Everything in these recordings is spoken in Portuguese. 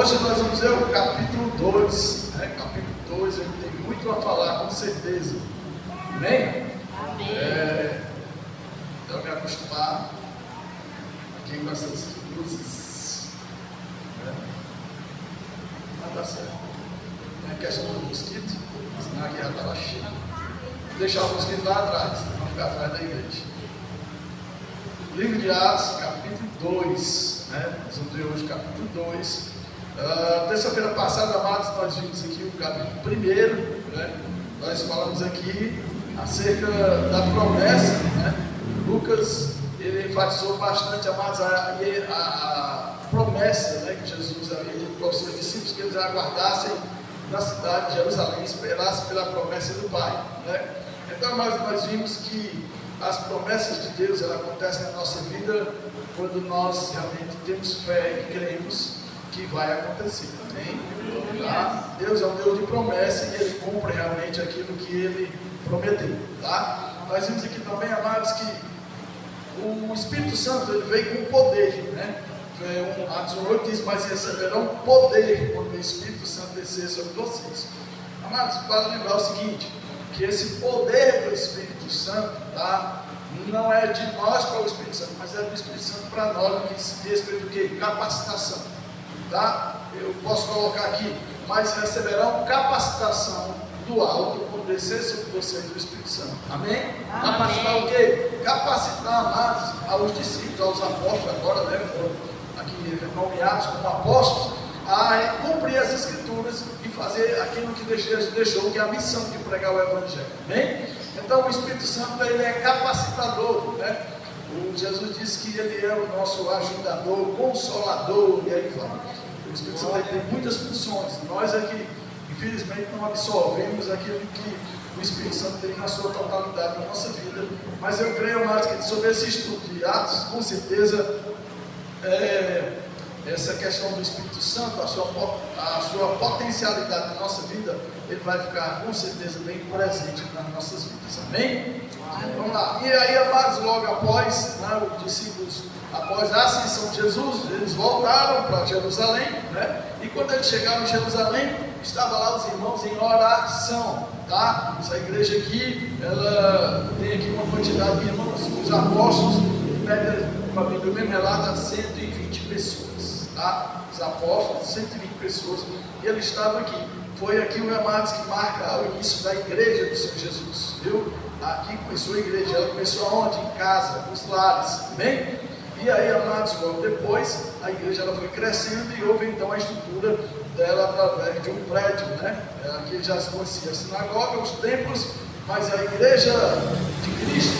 Hoje nós vamos ver o capítulo 2, né? Capítulo 2, ele tem muito a falar, com certeza. Amém? Amém. Então me acostumar aqui com essas luzes. Né? Mas tá certo. Não é questão do mosquito, senão aqui já estava cheio. Vou deixar o mosquito lá atrás, não ficar atrás da igreja. Livro de Atos, capítulo 2. Né? Nós vamos ver hoje o capítulo 2. Terça-feira passada, amados, nós vimos aqui o capítulo 1, né? Nós falamos aqui acerca da promessa, né? Lucas, ele enfatizou bastante, amados, a promessa, né, que Jesus havia dito para os seus discípulos, que eles aguardassem na cidade de Jerusalém, esperassem pela promessa do Pai, né? Então, nós vimos que as promessas de Deus, elas acontecem na nossa vida quando nós realmente temos fé e cremos que vai acontecer, amém? Tá? Deus é um Deus de promessa e Ele cumpre realmente aquilo que Ele prometeu, tá? Nós vimos aqui também, amados, que o Espírito Santo, ele veio com poder, né? Atos 1:8 diz, mas receberão poder quando o Espírito Santo descer sobre vocês. Amados, para lembrar o seguinte, que esse poder do Espírito Santo, tá? Não é de nós para o Espírito Santo, mas é do Espírito Santo para nós, que se respeita o quê? Capacitação, tá? Eu posso colocar aqui, mas receberão capacitação do alto quando descer sobre vocês o Espírito Santo, amém? Amém. Capacitar o quê? Capacitar, amados, aos discípulos, aos apóstolos, agora, né, foram aqui nomeados como apóstolos, a cumprir as Escrituras e fazer aquilo que Jesus deixou, que é a missão de pregar o Evangelho, amém? Então o Espírito Santo, ele é capacitador, né? O Jesus disse que ele é o nosso ajudador, consolador, e aí vai. O Espírito Santo tem muitas funções. Nós aqui, infelizmente, não absorvemos aquilo que o Espírito Santo tem na sua totalidade na nossa vida. Mas eu creio, amados, que sobre esse estudo de Atos, com certeza, essa questão do Espírito Santo, a sua potencialidade na nossa vida, ele vai ficar com certeza bem presente nas nossas vidas, amém? Vamos lá, e aí, amados, logo após, né, os discípulos, após a ascensão de Jesus, eles voltaram para Jerusalém, né? E quando eles chegaram em Jerusalém, estavam lá os irmãos em oração, tá? Essa igreja aqui, ela tem aqui uma quantidade de irmãos, os apóstolos, a Bíblia mesmo relata 120 pessoas, tá? Os apóstolos, 120 pessoas, e eles estavam aqui. Foi aqui, amados, que marca o início da igreja do Senhor Jesus, viu? Aqui começou a igreja, ela começou aonde? Em casa, nos lares, amém? E aí, amados, logo depois, a igreja ela foi crescendo e houve então a estrutura dela através de um prédio, né? Aqui já se conhecia a sinagoga, os templos, mas a igreja de Cristo,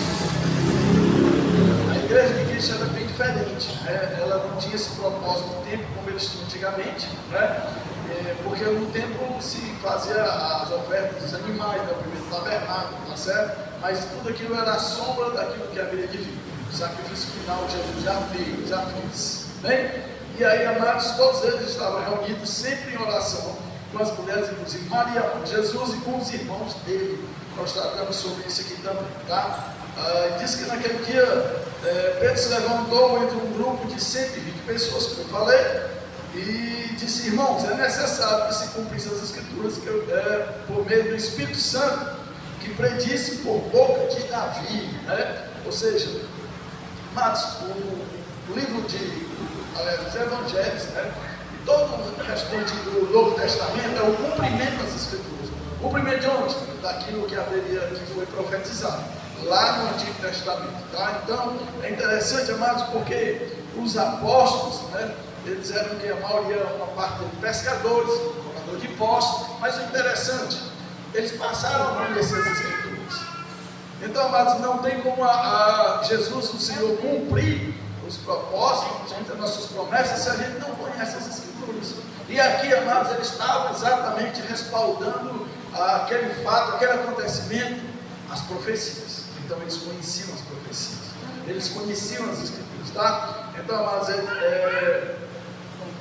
era bem diferente, né? Ela não tinha esse propósito do templo como eles tinham antigamente, né? Porque no templo se fazia as ofertas dos animais, né? O primeiro tabernáculo, tá certo? Mas tudo aquilo era a sombra daquilo que haveria de vir. O sacrifício final Jesus já veio, já fez, bem? E aí, amados, todos eles estavam reunidos sempre em oração, com as mulheres, inclusive Maria, com Jesus e com os irmãos dele. Nós tratamos sobre isso aqui também, tá? Diz que naquele dia Pedro se levantou entre um grupo de 120 pessoas, como eu falei, e disse, irmãos, é necessário que se cumprissem as Escrituras por meio do Espírito Santo, que predisse por boca de Davi, né? Ou seja, amados, o livro dos Evangelhos, né? E todo o restante do Novo Testamento é o cumprimento das Escrituras. O cumprimento de onde? Daquilo que foi profetizado lá no Antigo Testamento, tá? Então, é interessante, amados, porque os apóstolos, né, eles eram que a maioria, uma parte de pescadores, cobradores de impostos, mas o interessante, eles passaram a conhecer as Escrituras. Então, amados, não tem como Jesus, o Senhor, cumprir os propósitos, entre as nossas promessas, se a gente não conhece as Escrituras. E aqui, amados, eles estavam exatamente respaldando aquele fato, aquele acontecimento, as profecias. Então eles conheciam as profecias, eles conheciam as Escrituras, tá? Então, amados,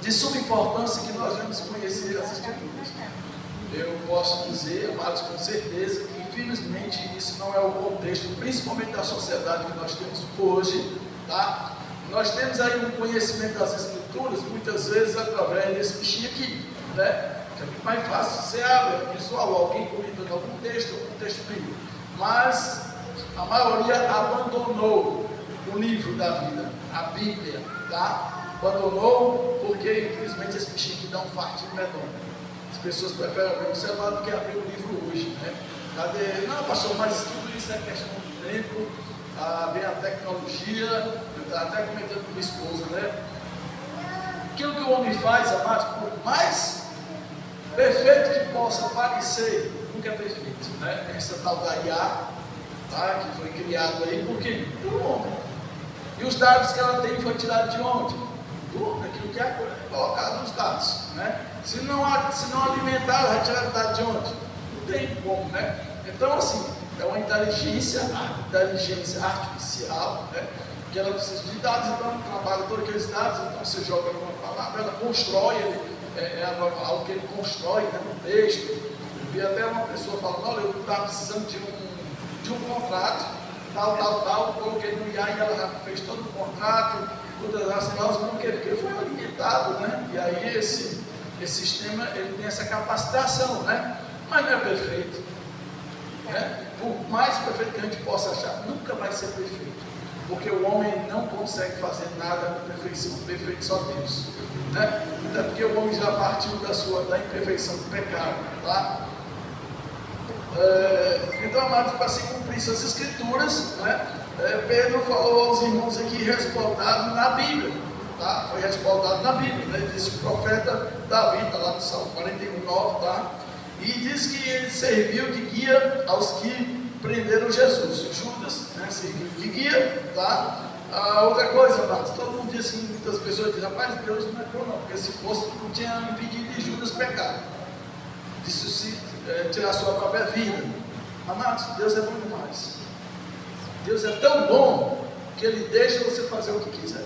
de suma importância que nós vamos conhecer as Escrituras. Eu posso dizer, amados, com certeza, que infelizmente isso não é o contexto, principalmente da sociedade que nós temos hoje, tá? Nós temos aí um conhecimento das Escrituras, Escrituras, muitas vezes através desse bichinho aqui, né? Que é muito mais fácil, você abre, é visual, alguém comentando algum texto bíblico. Mas a maioria abandonou o livro da vida, a Bíblia, tá? Abandonou porque, infelizmente, esse bichinho aqui dá um fartinho medonho. As pessoas preferem abrir o celular do que abrir o livro hoje, né? Cadê? Não, pastor, mas tudo isso é questão do tempo, vem a tecnologia, eu estava até comentando com minha esposa, né? Aquilo que o homem faz, amados, por mais perfeito que possa parecer, nunca é perfeito, né? Essa tal da IA, tá? Que foi criado aí por quem? Pelo homem. E os dados que ela tem foi tirado de onde? Do homem, aquilo que é colocado nos dados, né? Se não alimentar, vai tirar dado de onde? Não tem como, né? Então, assim, é uma inteligência artificial, né? Que ela precisa de dados, então trabalha todos aqueles dados, então você joga numa palavra, ela constrói, algo que ele constrói, né, no texto. Eu vi até uma pessoa falando, olha, eu estava precisando de um contrato, tal, coloquei no IA e ela já fez todo o contrato, todas as cláusulas, porque ele foi alimentado, né? E aí esse sistema, ele tem essa capacitação, né? Mas não é perfeito, né? Por mais perfeito que a gente possa achar, nunca vai ser perfeito, porque o homem não consegue fazer nada com perfeição, perfeito só Deus, né? Até porque o homem já partiu da imperfeição do pecado, tá? Então, amados, para se cumprir essas escrituras, né? Pedro falou aos irmãos aqui, respaldado na Bíblia, tá? Foi respaldado na Bíblia, né? Diz o profeta Davi, está lá no Salmo 41:9, tá? E diz que ele serviu de guia aos que prenderam Jesus. Judas, né? Serviu de guia, tá? Outra coisa, amados, todo mundo diz assim, muitas pessoas dizem, rapaz, Deus não é bom não, porque se fosse, não tinha impedido de Judas pecar. Disse se tirar sua própria vida. Amados, Deus é bom demais. Deus é tão bom que Ele deixa você fazer o que quiser,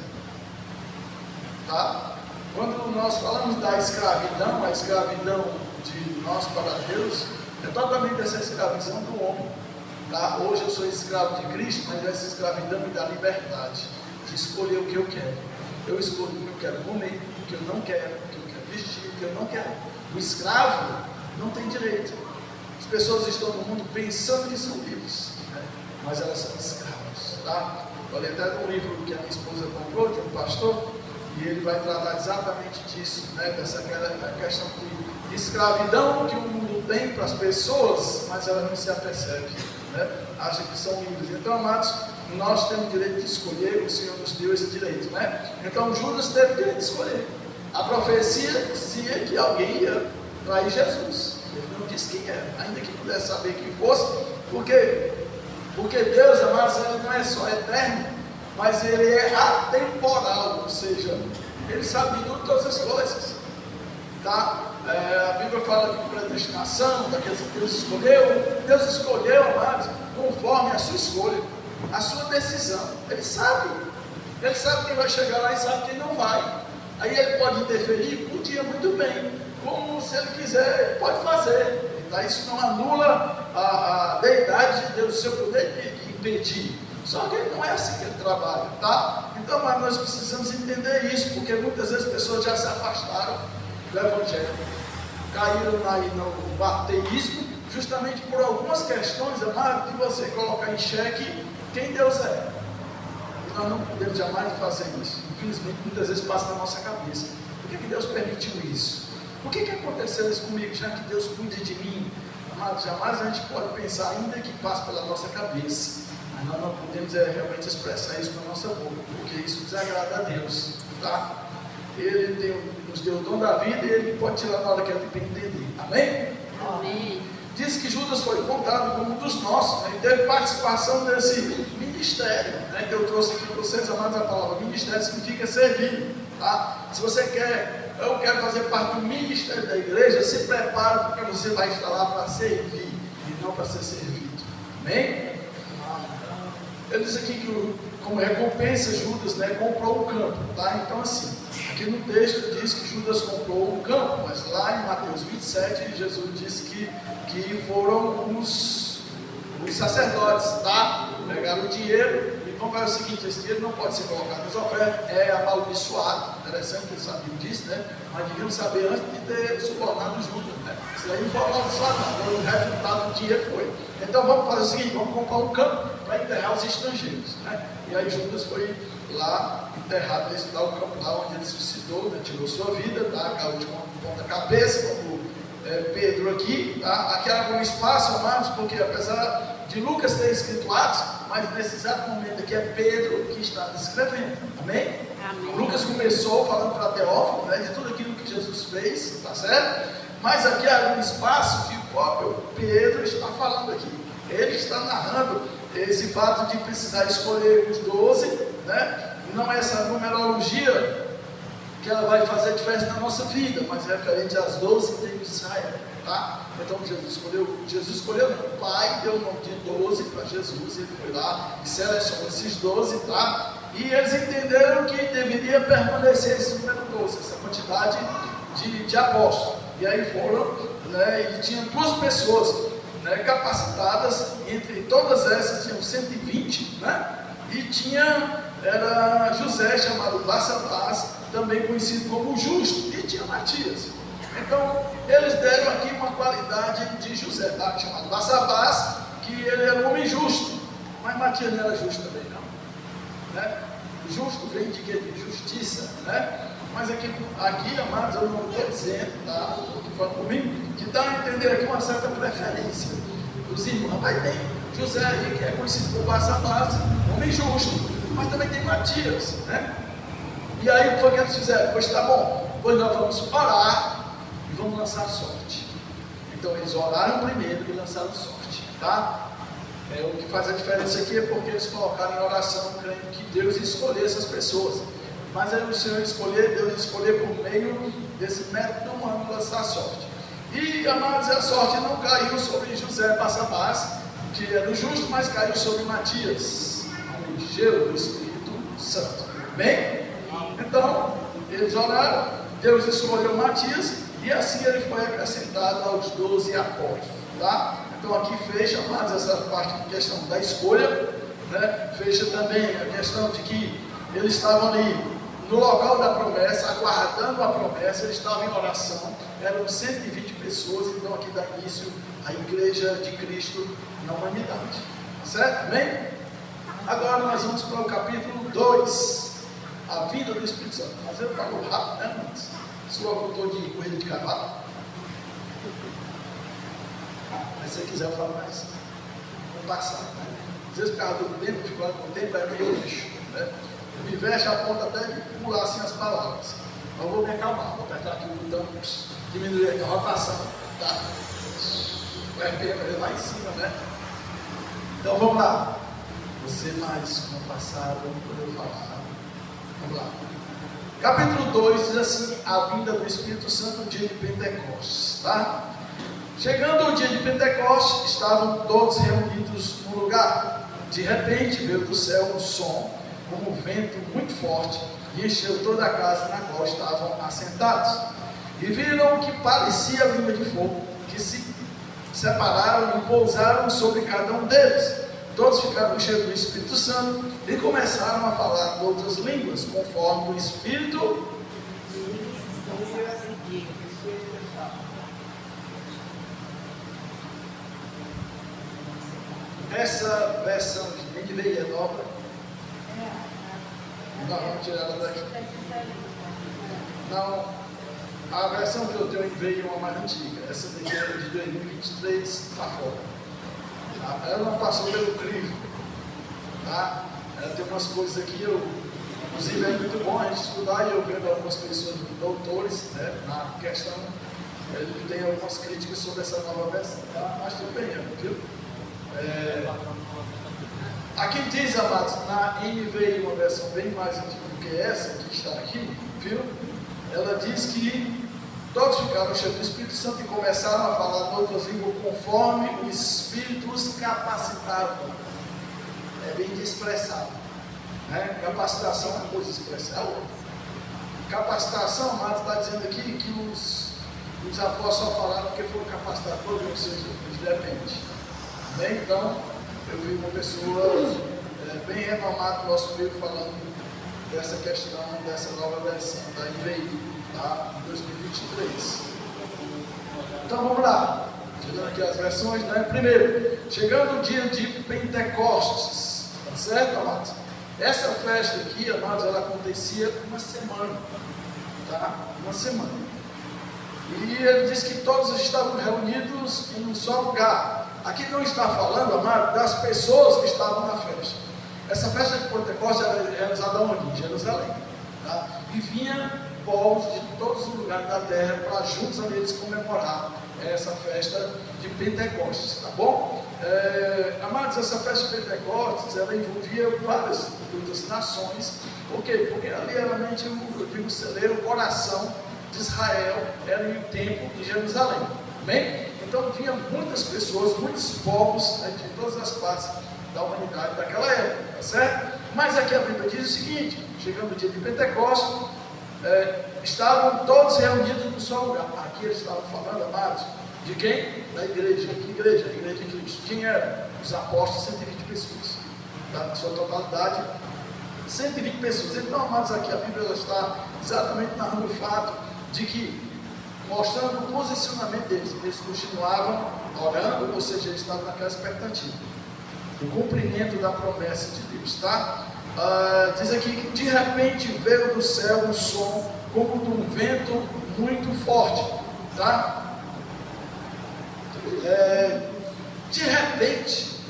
tá? Quando nós falamos da escravidão, a escravidão de nós para Deus é totalmente essa escravidão do homem, tá? Hoje eu sou escravo de Cristo, mas essa escravidão me dá liberdade de escolher o que eu quero. Eu escolho o que eu quero comer, o que eu não quero, o que eu quero vestir, o que eu não quero. O escravo não tem direito. As pessoas estão no mundo pensando que são livres, né? Mas elas são escravos, tá? Olha até no livro que a minha esposa comprou, de um pastor, e ele vai tratar exatamente disso, né? Dessa questão de escravidão que o mundo tem para as pessoas, mas elas não se apercebem, né? Acham que são livres. Então, amados, nós temos direito de escolher, o Senhor nos deu esse direito, né? Então, Judas teve direito de escolher. A profecia dizia que alguém ia trair Jesus. Ele não disse quem era, ainda que pudesse saber quem fosse, porque Deus, amados, Ele não é só eterno, mas Ele é atemporal, ou seja, Ele sabe de tudo, todas as coisas, tá? A Bíblia fala de predestinação, daqueles que Deus escolheu, amados, conforme a sua escolha, a sua decisão. Ele sabe quem vai chegar lá e sabe quem não vai. Aí Ele pode interferir? Podia, muito bem, como se Ele quiser, Ele pode fazer, tá? Isso não anula a deidade de Deus, o seu poder de impedir. Só que não é assim que Ele trabalha, tá? Então, mas nós precisamos entender isso, porque muitas vezes as pessoas já se afastaram do Evangelho, caíram no ateísmo, justamente por algumas questões, amado, de você colocar em xeque quem Deus é. E nós não podemos jamais fazer isso. Infelizmente, muitas vezes passa na nossa cabeça. Por que Deus permitiu isso? Por que aconteceu isso comigo, já que Deus cuida de mim? Amado, jamais a gente pode pensar, ainda que passe pela nossa cabeça. Mas nós não podemos realmente expressar isso com a nossa boca, porque isso desagrada a Deus, tá? Ele nos deu o dom da vida e Ele pode tirar na hora que Ele tem que entender. Amém? Amém. Diz que Judas foi contado como um dos nossos, né? E teve participação desse ministério, né? Que eu trouxe aqui para vocês, amados, a palavra ministério significa servir, tá? Se você eu quero fazer parte do ministério da igreja, se prepare, porque você vai estar lá para servir e não para ser servido. Amém? Ele diz aqui que como recompensa Judas, né, comprou um campo, tá? Então assim, aqui no texto diz que Judas comprou um campo, mas lá em Mateus 27 Jesus disse que foram os sacerdotes, tá? pegaram o dinheiro e vão fazer o seguinte: esse dinheiro não pode ser colocado nas ofertas, é amaldiçoado. Interessante que eles sabiam disso, né? Mas deviam saber antes de ter subornado Judas, né? Isso aí não foi amaldiçoado, não. O resultado do dinheiro foi. Então vamos fazer o seguinte: vamos comprar um campo para enterrar os estrangeiros, né? E aí Judas foi lá enterrado nesse tal campo lá onde ele suscitou, né? Tirou sua vida, tá? Caiu de ponta cabeça, como Pedro aqui, tá? Aqui era um espaço, amados, porque apesar de Lucas ter escrito Atos, mas nesse exato momento aqui é Pedro que está descrevendo, amém? Amém. Lucas começou falando para Teófilo, né, de tudo aquilo que Jesus fez, tá certo? Mas aqui há um espaço que o próprio Pedro está falando aqui. Ele está narrando esse fato de precisar escolher os 12, né? Não é essa numerologia que ela vai fazer diferença na nossa vida, mas é referente às 12 tribos de Israel, tá? Então Jesus escolheu, o Pai deu o nome de 12 para Jesus, ele foi lá e selecionou esses 12, tá? E eles entenderam que deveria permanecer esse número 12, essa quantidade de apóstolos. E aí foram, né, e tinha 2 pessoas, né, capacitadas, entre todas essas tinham 120, né? E era José, chamado Barsabás, também conhecido como Justo, e tinha Matias. Então, eles deram aqui uma qualidade de José, tá? Chamado Barsabás, que ele era um homem justo, mas Matias não era justo também, não, né? Justo vem de quê? De justiça, né? Mas aqui, amados, eu não estou dizendo, tá? O que fala comigo, que dá a entender aqui uma certa preferência dos irmãos. Mas tem José aí, que é conhecido por Barsabás, homem justo, mas também tem Matias, né? E aí o que foi que eles fizeram? Pois tá bom, pois nós vamos orar e vamos lançar sorte. Então eles oraram primeiro e lançaram sorte, tá? O que faz a diferença aqui é porque eles colocaram em oração, crendo que Deus escolheu essas pessoas. Mas aí o Senhor Deus escolher por meio desse método humano de lançar sorte. E, amados, a sorte não caiu sobre José Barsabás, que era o justo, mas caiu sobre Matias, o gelo do Espírito Santo. Bem? Então, eles oraram, Deus escolheu Matias, e assim ele foi acrescentado aos 12 apóstolos, tá? Então aqui fecha, amados, essa parte de questão da escolha, né? Fecha também a questão de que eles estavam ali no local da promessa, aguardando a promessa, eles estavam em oração, eram 120 pessoas, então aqui dá início a igreja de Cristo na humanidade, certo? Amém? Agora nós vamos para o capítulo 2, a vida do Espírito Santo. Mas ele falou rápido, né, irmãos? Se eu voltou de corrida de cavalo. Mas se você quiser eu falo mais, vamos passar, né? Às vezes por causa do tempo, ficou com o tempo, é meio lixo, né? Eu me veste a ponta até de pular assim as palavras. Então eu vou me acalmar, vou apertar aqui o botão, diminuir aqui a rotação, tá? O RPM lá em cima, né? Então vamos lá. Você mais compassado, vamos poder falar. Vamos lá. Capítulo 2 diz assim: a vinda do Espírito Santo no dia de Pentecostes, tá? Chegando o dia de Pentecostes, estavam todos reunidos no lugar. De repente veio do céu um som, como um vento muito forte, e encheu toda a casa na qual estavam assentados. E viram o que parecia língua de fogo, que se separaram e pousaram sobre cada um deles. Todos ficaram cheios do Espírito Santo e começaram a falar outras línguas, conforme o Espírito. Essa versão de NVI é nova. Não, vamos tirar ela daqui. Não, a versão que eu tenho NVI é uma mais antiga. Essa daqui é de 2023, está fora. Ela não passou pelo crivo, tá? Ela tem umas coisas aqui, inclusive é muito bom a gente estudar, e eu vendo algumas pessoas, doutores, né, na questão, ele tem algumas críticas sobre essa nova versão, tá? Mas tudo bem, viu? Aqui diz, amados, na NVI, uma versão bem mais antiga do que essa que está aqui, viu? Ela diz que todos ficaram cheios do Espírito Santo e começaram a falar em outras línguas conforme o Espírito os capacitava. É bem de expressar, né? Capacitação é uma coisa, expressar é outra. Capacitação, mas está dizendo aqui que os apóstolos só falaram porque foram capacitados por Deus, de repente. Bem, então, eu vi uma pessoa bem renomada no nosso meio falando dessa questão, dessa nova versão da NVI, tá? 2023. Então vamos lá, chegando aqui as versões, né? Primeiro, chegando o dia de Pentecostes, tá certo, amados? Essa festa aqui, amados, ela acontecia uma semana, tá? Uma semana. E ele diz que todos estavam reunidos em um só lugar. Aqui não está falando, amado, das pessoas que estavam na festa. Essa festa de Pentecostes era realizada onde? Em Jerusalém. Tá? E vinha povos de todos os lugares da terra para juntos ali eles comemorar essa festa de Pentecostes, tá bom? Amados, essa festa de Pentecostes, ela envolvia várias outras nações. Por quê? Porque ali realmente o celeiro, o coração de Israel era o templo de Jerusalém. Amém? Então vinha muitas pessoas, muitos povos, né, de todas as partes da humanidade daquela época, tá certo? Mas aqui a Bíblia diz o seguinte: chegando o dia de Pentecostes, estavam todos reunidos no seu lugar. Aqui eles estavam falando, amados, de quem? Da igreja. Que igreja? A igreja de Cristo. Quem eram? Os apóstolos, 120 pessoas. Tá? Na sua totalidade, 120 pessoas. Então, amados, aqui a Bíblia está exatamente narrando o fato de que, mostrando o posicionamento deles, eles continuavam orando, ou seja, eles estavam naquela expectativa, o cumprimento da promessa de Deus, tá? Diz aqui que de repente veio do céu um som como de um vento muito forte, tá? De repente,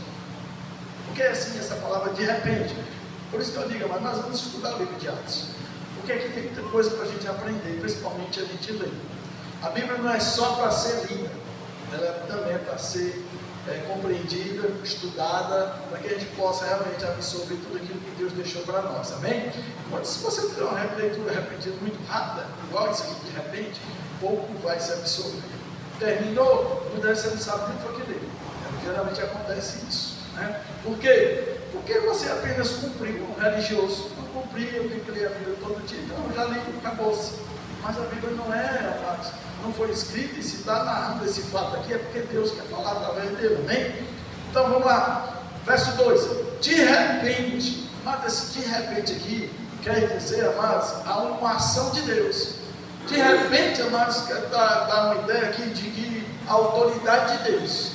porque assim essa palavra de repente, por isso que eu digo, mas nós vamos estudar o livro de Atos, porque aqui tem muita coisa para a gente aprender, principalmente a gente ler. A Bíblia não é só para ser lida, ela também é para ser compreendida, estudada, para que a gente possa realmente absorver tudo aquilo que Deus deixou para nós, amém? Mas se você tiver uma leitura repetida muito rápida, igual isso aqui, de repente, pouco vai se absorver. Terminou, muitas vezes você não sabe nem o que foi que leu. Geralmente acontece isso, né? Por quê? Porque você apenas cumpriu, um religioso não cumpria, eu tenho que ler a Bíblia todo dia, então já li, acabou-se. Mas a Bíblia não não foi escrita, e se está narrando esse fato aqui, é porque Deus quer falar através dele, amém? Então vamos lá, verso 2: de repente, mas esse de repente aqui, quer dizer, amados, há uma ação de Deus. De repente, amados, quer dar uma ideia aqui de que a autoridade de Deus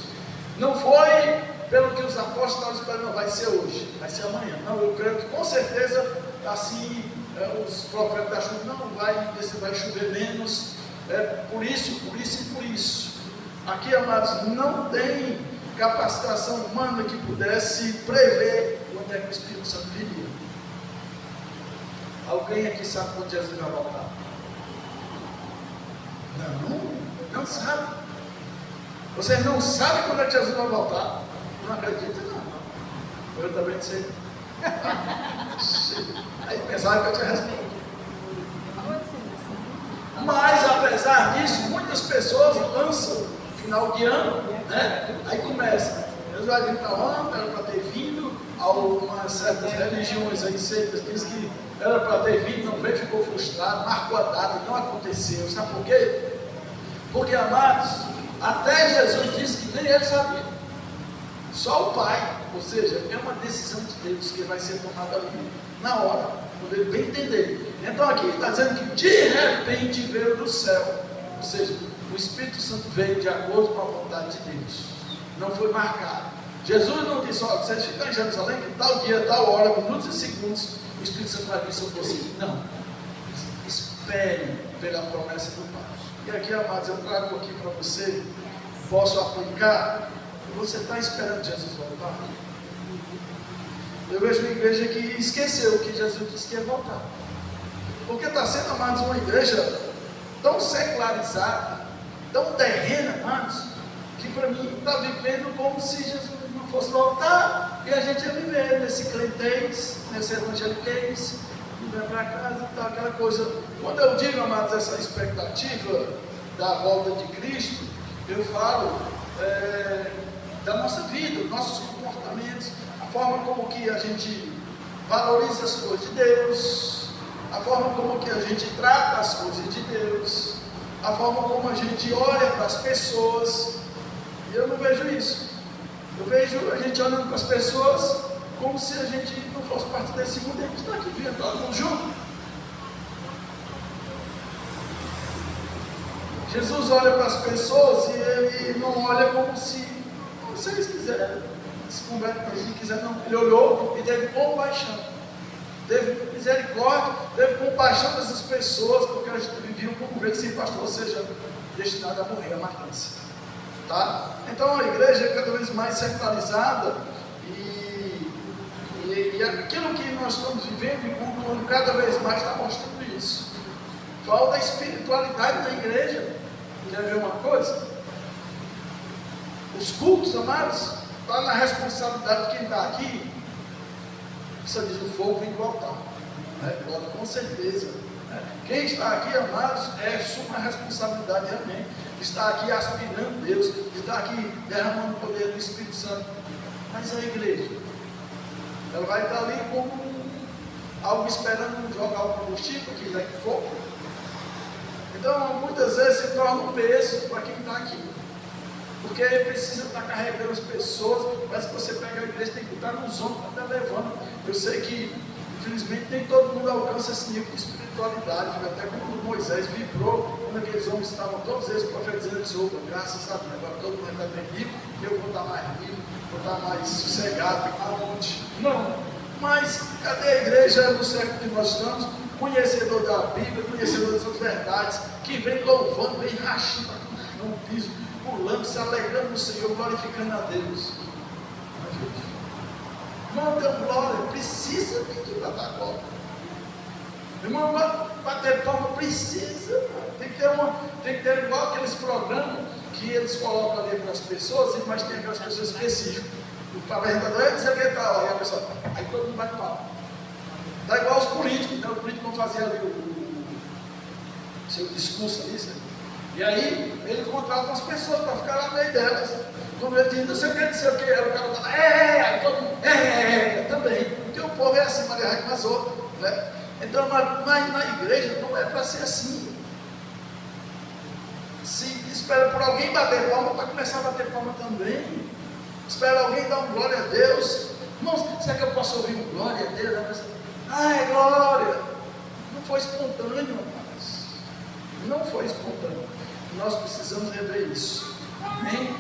não foi pelo que os apóstolos estavam esperando, vai ser hoje, vai ser amanhã. Não, eu creio que com certeza, assim, os profetas da chuva, não vai chover menos, por isso e por isso. Aqui, amados, não tem capacitação humana que pudesse prever quando é que o Espírito Santo viria. Alguém aqui sabe quando Jesus vai voltar? Não sabe. Vocês não sabem quando é que Jesus vai voltar? Não acredita, não. Eu também não sei. Aí pensava que eu tinha respondido. Mas apesar disso, muitas pessoas lançam final de ano, né? Aí começa. Jesus vai vir para onde? Era para ter vindo. Algumas certas religiões aí, seitas, diz que era para ter vindo, não veio, ficou frustrado, marcou a data, não aconteceu. Sabe por quê? Porque, amados, até Jesus disse que nem ele sabia. Só o Pai, ou seja, é uma decisão de Deus que vai ser tomada ali, na hora, quando ele bem entender. Então aqui está dizendo que de repente veio do céu, ou seja, o Espírito Santo veio de acordo com a vontade de Deus, não foi marcado. Jesus não disse: olha, vocês ficam em Jerusalém, que tal dia, tal hora, minutos e segundos, o Espírito Santo vai vir sobre vocês. Não, espere pela promessa do Pai. E aqui, amados, eu trago aqui para você, posso aplicar. Você está esperando Jesus voltar? Eu vejo uma igreja que esqueceu que Jesus disse que ia voltar. Porque está sendo, amados, uma igreja tão secularizada, tão terrena, amados, que para mim está vivendo como se Jesus não fosse voltar e a gente ia viver nesse crentez, nesse evangeliquez, ir para casa e tal, aquela coisa. Quando eu digo, amados, essa expectativa da volta de Cristo, eu falo da nossa vida, dos nossos comportamentos, a forma como que a gente valoriza as coisas de Deus, a forma como que a gente trata as coisas de Deus, a forma como a gente olha para as pessoas. E eu não vejo isso. Eu vejo a gente olhando para as pessoas como se a gente não fosse parte desse mundo e a gente está aqui vendo todo mundo junto. Jesus olha para as pessoas e ele não olha como se vocês quiserem se converter, se quiser não. Ele olhou e teve compaixão, teve misericórdia, teve compaixão dessas pessoas, porque elas viviam como ovelhas sem pastor, ou seja, destinada a morrer, a matança. Tá? Então a igreja é cada vez mais secularizada e aquilo que nós estamos vivendo e cultuando cada vez mais está mostrando isso. Falta espiritualidade na igreja. Quer ver uma coisa? Os cultos, amados, está na responsabilidade de quem está aqui. Isso diz o fogo vem do altar, né? Com certeza, né? Quem está aqui, amados, é suma responsabilidade realmente. Está aqui aspirando Deus, está aqui derramando o poder do Espírito Santo. Mas a igreja, ela vai estar ali como algo esperando jogar o combustível, que vai de fogo. Então, muitas vezes se torna um peso para quem está aqui, porque ele precisa estar carregando as pessoas. Parece que você pega a igreja, tem que estar nos ombros para estar levando. Eu sei que, infelizmente, nem todo mundo alcança esse nível de espiritualidade. Foi até quando Moisés vibrou, quando aqueles homens estavam todos eles profetizando, disse: opa, graças a Deus, agora todo mundo está bem livre, eu vou estar mais livre, vou estar mais sossegado. Aonde? Não. Mas cadê a igreja no século que nós estamos? Conhecedor da Bíblia, conhecedor das suas verdades, que vem louvando, vem rachando no piso, pulando, se alegrando no Senhor, glorificando a Deus. Irmão, deu glória, precisa pedir para dar glória. Irmão, bater palma, precisa. Tem que ter igual aqueles programas que eles colocam ali para as pessoas, mas tem aquelas pessoas específicas. O apresentador é dizer que está, aí a pessoa, aí todo mundo bate palma. Dá igual aos políticos, então o político não fazia ali o seu discurso ali, sabe? E aí ele contrata umas pessoas para ficar lá no meio delas. Quando ele diz, não sei o que, dizer o que, aí o cara fala, aí todo mundo, também. Porque o povo é assim, Maria Raquel Mazou, né? Então, mas na igreja não é para ser assim. Se espera por alguém bater palma, para começar a bater palma também. Espera alguém dar um glória a Deus. Irmãos, será que eu posso ouvir um glória a Deus? É glória. Não foi espontâneo, irmãos. Não foi espontâneo. Nós precisamos rever isso. Amém?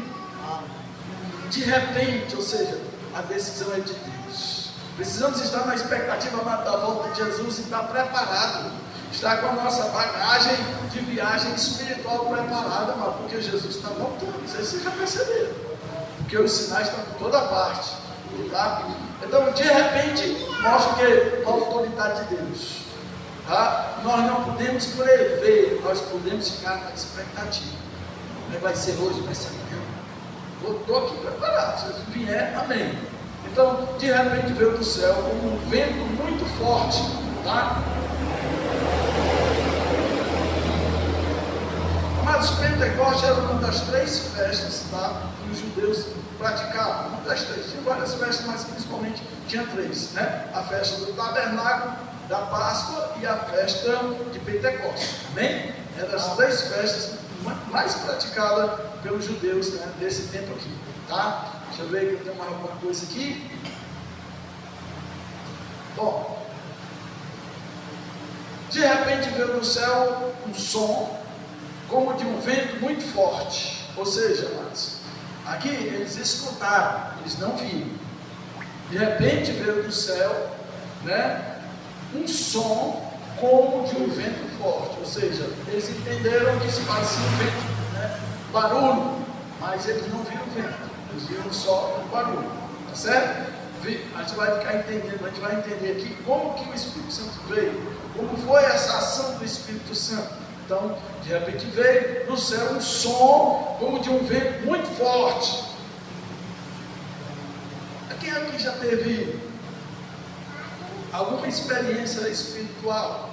De repente, ou seja, a decisão é de Deus. Precisamos estar na expectativa da volta de Jesus e estar preparado. Estar com a nossa bagagem de viagem espiritual preparada, porque Jesus está voltando. Não sei se vocês já perceberam. Porque os sinais estão por toda parte. Tá? Então, de repente, mostra que a autoridade de Deus. Tá? Nós não podemos prever, nós podemos ficar na expectativa. Vai ser hoje, vai ser amanhã. Estou aqui preparado. Se vier, amém. Então, de repente, veio do céu com um vento muito forte. Tá? Mas Pentecostes era uma das 3 festas, tá, que os judeus praticavam. Uma das 3, tinha várias festas, mas principalmente tinha 3, né? A festa do tabernáculo, da Páscoa e a festa de Pentecostes. Amém? É das 3 festas mais praticadas pelos judeus, né, desse tempo aqui. Tá? Deixa eu ver que eu tenho mais alguma coisa aqui. Bom, de repente veio do céu um som como de um vento muito forte. Ou seja, amados, aqui eles escutaram, eles não viram. De repente veio do céu, né, um som como de um vento forte. Ou seja, eles entenderam que se parecia um vento, né, barulho, mas eles não viram o vento, eles viram só o barulho. Tá certo? A gente vai ficar entendendo, a gente vai entender aqui como que o Espírito Santo veio, como foi essa ação do Espírito Santo. Então, de repente veio do céu um som como de um vento muito forte. Quem aqui já teve alguma experiência espiritual?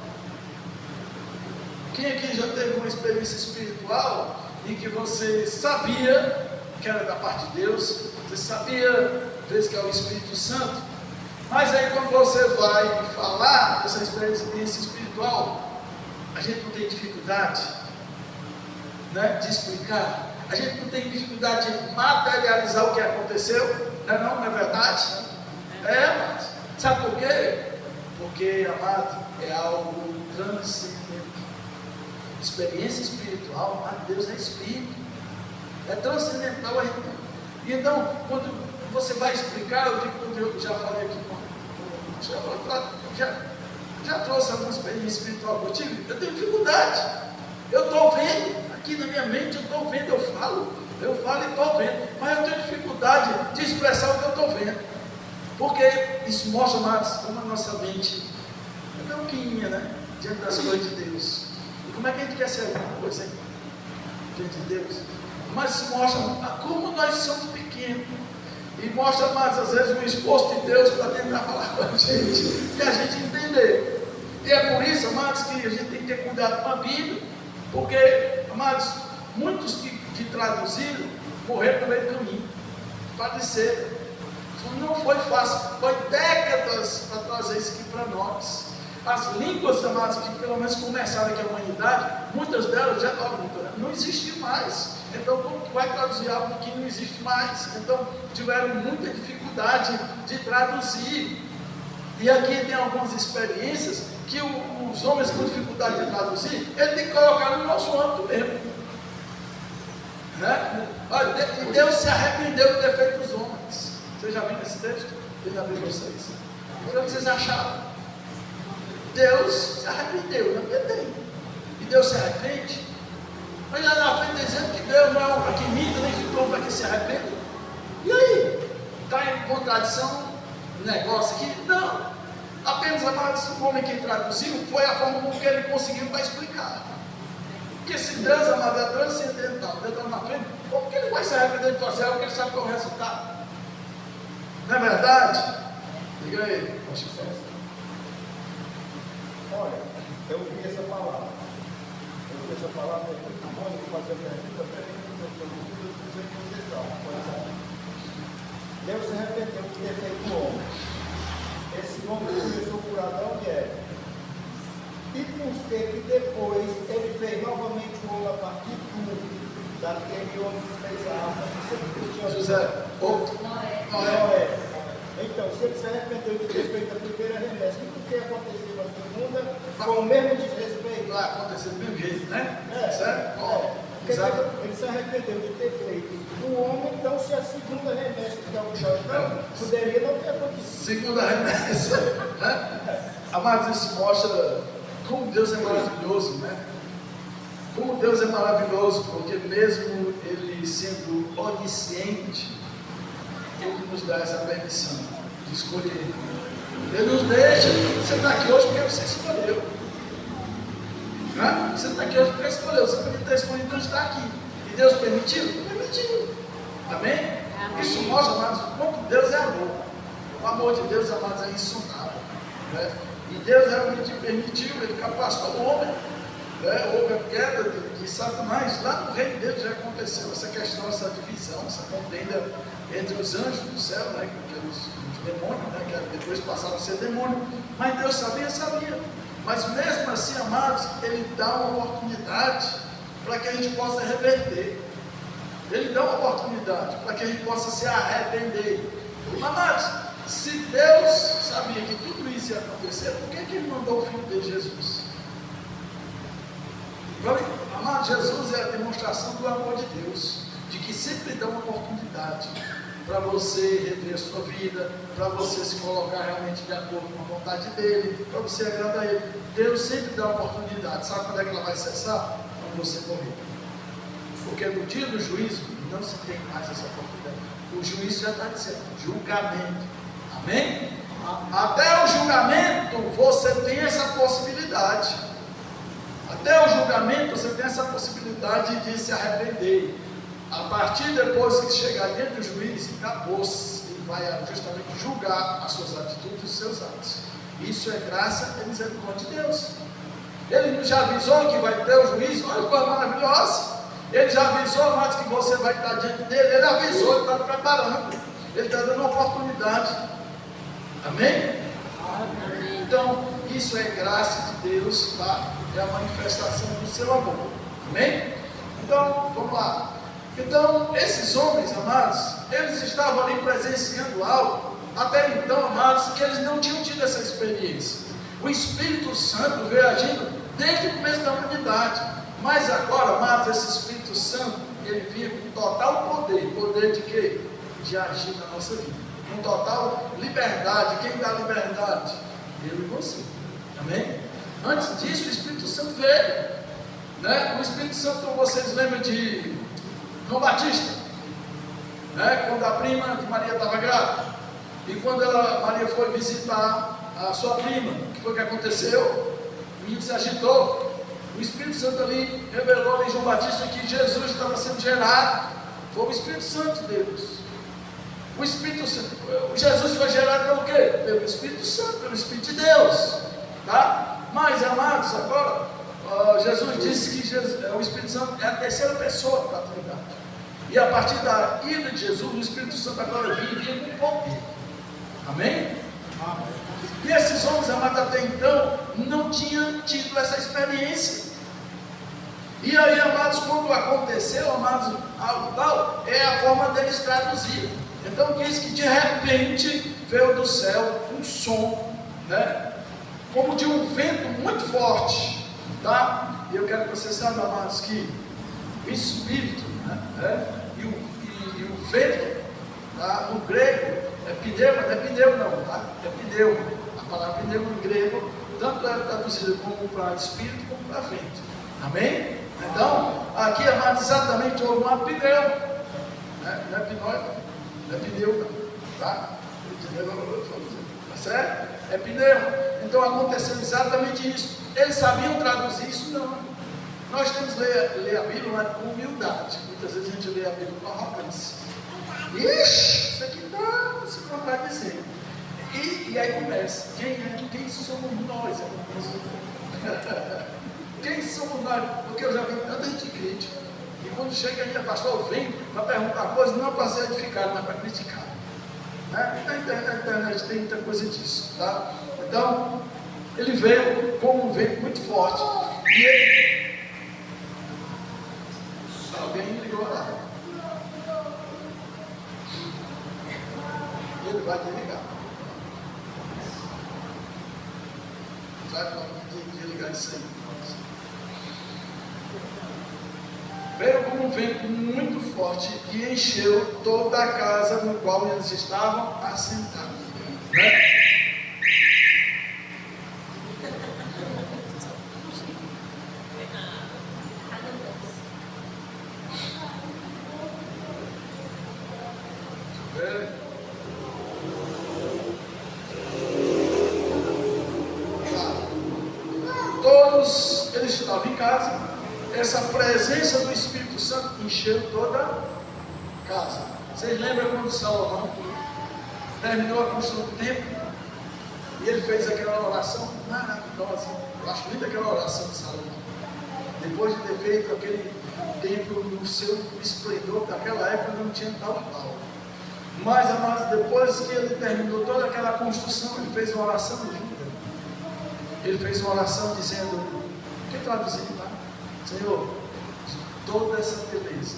Quem aqui já teve uma experiência espiritual em que você sabia que era da parte de Deus, você sabia, às vezes, que é o Espírito Santo, mas aí quando você vai falar dessa experiência espiritual, a gente não tem dificuldade, né, de explicar. A gente não tem dificuldade de materializar o que aconteceu, não é verdade? É, amados. Sabe por quê? Porque, amado, é algo transcendente. Experiência espiritual, amado, Deus é espírito. É transcendental a gente. E então, quando você vai explicar, eu digo, quando eu já falei aqui, já trouxe alguma experiência espiritual que eu tive, eu tenho dificuldade. Eu estou vendo, aqui na minha mente, eu estou vendo, eu falo e estou vendo, mas eu tenho dificuldade de expressar o que eu estou vendo, porque isso mostra mais como a nossa mente é branquinha, né? Diante das coisas de Deus. E como é que a gente quer ser alguma coisa diante de Deus? Mas isso mostra como nós somos pequenos. E mostra mais, às vezes, o esforço de Deus para tentar falar com a gente e a gente entender. E é por isso, amados, que a gente tem que ter cuidado com a Bíblia, porque, amados, muitos que traduziram morreram no meio do caminho, padeceram. Não foi fácil, foi décadas para trazer isso aqui para nós. As línguas, amados, que pelo menos começaram aqui a humanidade, muitas delas já não existem mais. Então, como que vai traduzir algo que não existe mais? Então, tiveram muita dificuldade de traduzir. E aqui tem algumas experiências que os homens com dificuldade de traduzir, ele tem que colocar no nosso âmbito mesmo. Né? E Deus se arrependeu de ter feito os homens. Vocês já viram esse texto? Tem na Bíblia 6. O que vocês acharam? Deus se arrependeu, não tem. E Deus se arrepende? Mas lá na frente dizendo que Deus não é um para que minta, nem ficou para que se arrependa. E aí? Está em contradição o negócio aqui? Não. Apenas, amados, o homem que traduziu foi a forma como que ele conseguiu para explicar. Porque se Deus, amado, é transcendental, Deus está na frente, como que ele vai se arrepender de fazer algo que ele sabe qual é o resultado? Não é verdade? Diga aí, poxa, olha, eu ouvi essa palavra. Essa palavra é muito boa, eu vou fazer a pergunta para Deus se arrependeu de ter feito o homem. Esse homem começou por Adão e Eva. E por ter que depois ele fez novamente o homem a partir de tudo, daquele homem que fez a alma. José, Noé. Então, se ele se arrependeu de ter feito a primeira remessa, o que aconteceu na segunda, com o mesmo desrespeito? Vai acontecer do mesmo jeito, né? Certo? Ele se arrependeu de ter feito o homem, então se a segunda remessa que é o Jordão, poderia não ter acontecido. Segunda remessa, né? Amados, isso mostra como Deus é maravilhoso, né? Como Deus é maravilhoso, porque mesmo Ele sendo onisciente, Ele nos dá essa permissão de escolher. Ele nos deixa. Você está aqui hoje porque você escolheu. Né? Você está aqui hoje porque escolheu. Você podia ter escolhido não estar aqui. E Deus permitiu? Permitiu. Amém? Amém. Isso mostra, amados, como Deus é amor. O amor de Deus, amados, é insondável. Né? E Deus realmente permitiu, Ele capacitou o homem. Né? Houve a queda de Satanás. Lá no reino dele já aconteceu essa questão, essa divisão, essa contenda entre os anjos do céu, né? Os demônios, né? Que depois passaram a ser demônio. Mas Deus sabia. Mas mesmo assim, amados, Ele dá uma oportunidade para que a gente possa reverter. Ele dá uma oportunidade para que a gente possa se arrepender. Amados, se Deus sabia que tudo isso ia acontecer, por que Ele mandou o Filho de Jesus? Amado, Jesus é a demonstração do amor de Deus, de que sempre dá uma oportunidade para você rever a sua vida, para você se colocar realmente de acordo com a vontade dEle, para você agradar a Ele. Deus sempre dá uma oportunidade. Sabe quando é que ela vai cessar? Quando você morrer. Porque no dia do juízo não se tem mais essa oportunidade. O juízo já está dizendo, julgamento. Amém? Até o julgamento você tem essa possibilidade. Até o julgamento você tem essa possibilidade de se arrepender. A partir depois que chegar diante do juiz, acabou-se. Ele vai justamente julgar as suas atitudes e os seus atos. Isso é graça e misericórdia de Deus. Ele já avisou que vai ter o juízo. Olha que coisa maravilhosa. Ele já avisou mais que você vai estar diante dele. Ele avisou, ele está preparando. Ele está dando uma oportunidade. Amém? Então, isso é graça de Deus, tá? É a manifestação do seu amor. Amém? Então, vamos lá. Então, esses homens, amados, eles estavam ali presenciando algo, até então, amados, que eles não tinham tido essa experiência. O Espírito Santo veio agindo desde o começo da humanidade, mas agora, amados, esse Espírito Santo, ele vinha com total poder de quê? De agir na nossa vida, com total liberdade. Quem dá liberdade? Eu e você, amém? Antes disso, o Espírito Santo veio, né? O Espírito Santo, vocês lembram de João Batista, né? Quando a prima de Maria estava grávida, e quando Maria foi visitar a sua prima, o que foi que aconteceu? O menino se agitou. O Espírito Santo ali revelou em João Batista que Jesus estava sendo gerado. Foi o Espírito Santo de Deus. O Espírito Santo, Jesus foi gerado pelo quê? Pelo Espírito Santo, pelo Espírito de Deus, tá? Mas, amados, agora Jesus disse que o Espírito Santo é a terceira pessoa da Trindade. E a partir da ida de Jesus, o Espírito Santo agora vinha com poder. Amém? Amém. E esses homens, amados, até então não tinham tido essa experiência. E aí, amados, quando aconteceu, amados, algo tal, é a forma deles traduzir. Então diz que de repente veio do céu um som, né? Como de um vento muito forte, tá? E eu quero que vocês saibam, amados, que o Espírito, né? E o vento, tá? No grego é pneu, mas não é pneu não, tá? É pneu. A palavra pneu no grego tanto é traduzida como para espírito como para vento. Amém? Então, aqui, amados, exatamente houve uma pneu, né? Não é pneu, não é pneu, tá? Tá certo? É pneu. Então aconteceu exatamente isso. Eles sabiam traduzir isso? Não. Nós temos que ler a Bíblia com humildade. Muitas vezes a gente lê a Bíblia com arrogância. Ixi, isso aqui está se contradizendo. E aí começa. Quem somos nós? Quem somos nós? Porque eu já vi tanta gente crítica. E quando chega aí, pastor, vem para perguntar coisas, não para ser edificado, mas para criticar. Né? Na internet tem muita coisa disso, tá? Então, ele veio com um vento muito forte. E ele... Alguém ligou lá. E ele vai desligar. Vai desligar isso aí. Veio com um vento muito forte e encheu toda a casa no qual eles estavam assentados. Né? Todos eles estavam em casa. Essa presença do Espírito Santo encheu toda a casa. Vocês lembram quando Salomão terminou a construção do templo? E ele fez aquela oração maravilhosa. Eu acho linda aquela oração de Salomão. Depois de ter feito aquele templo no seu esplendor, daquela época não tinha tal pau. Mas, amados, depois que ele terminou toda aquela construção, ele fez uma oração linda. Ele fez uma oração dizendo, o que traduzindo lá? Senhor, de toda essa beleza,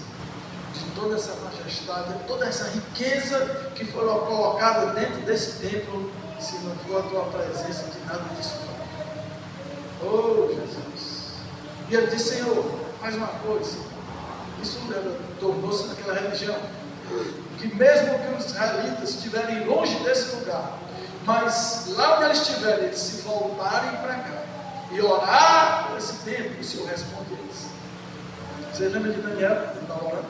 de toda essa majestade, de toda essa riqueza que foi colocada dentro desse templo, se não for a tua presença, que nada disso vai. Oh, Jesus! E ele disse, Senhor, mais uma coisa, isso tornou-se naquela religião, que mesmo que os israelitas estiverem longe desse lugar, mas lá onde eles estiverem, eles se voltarem para cá e orar por esse tempo, o Senhor responde eles. Você lembra de Daniel? Ele estava orando.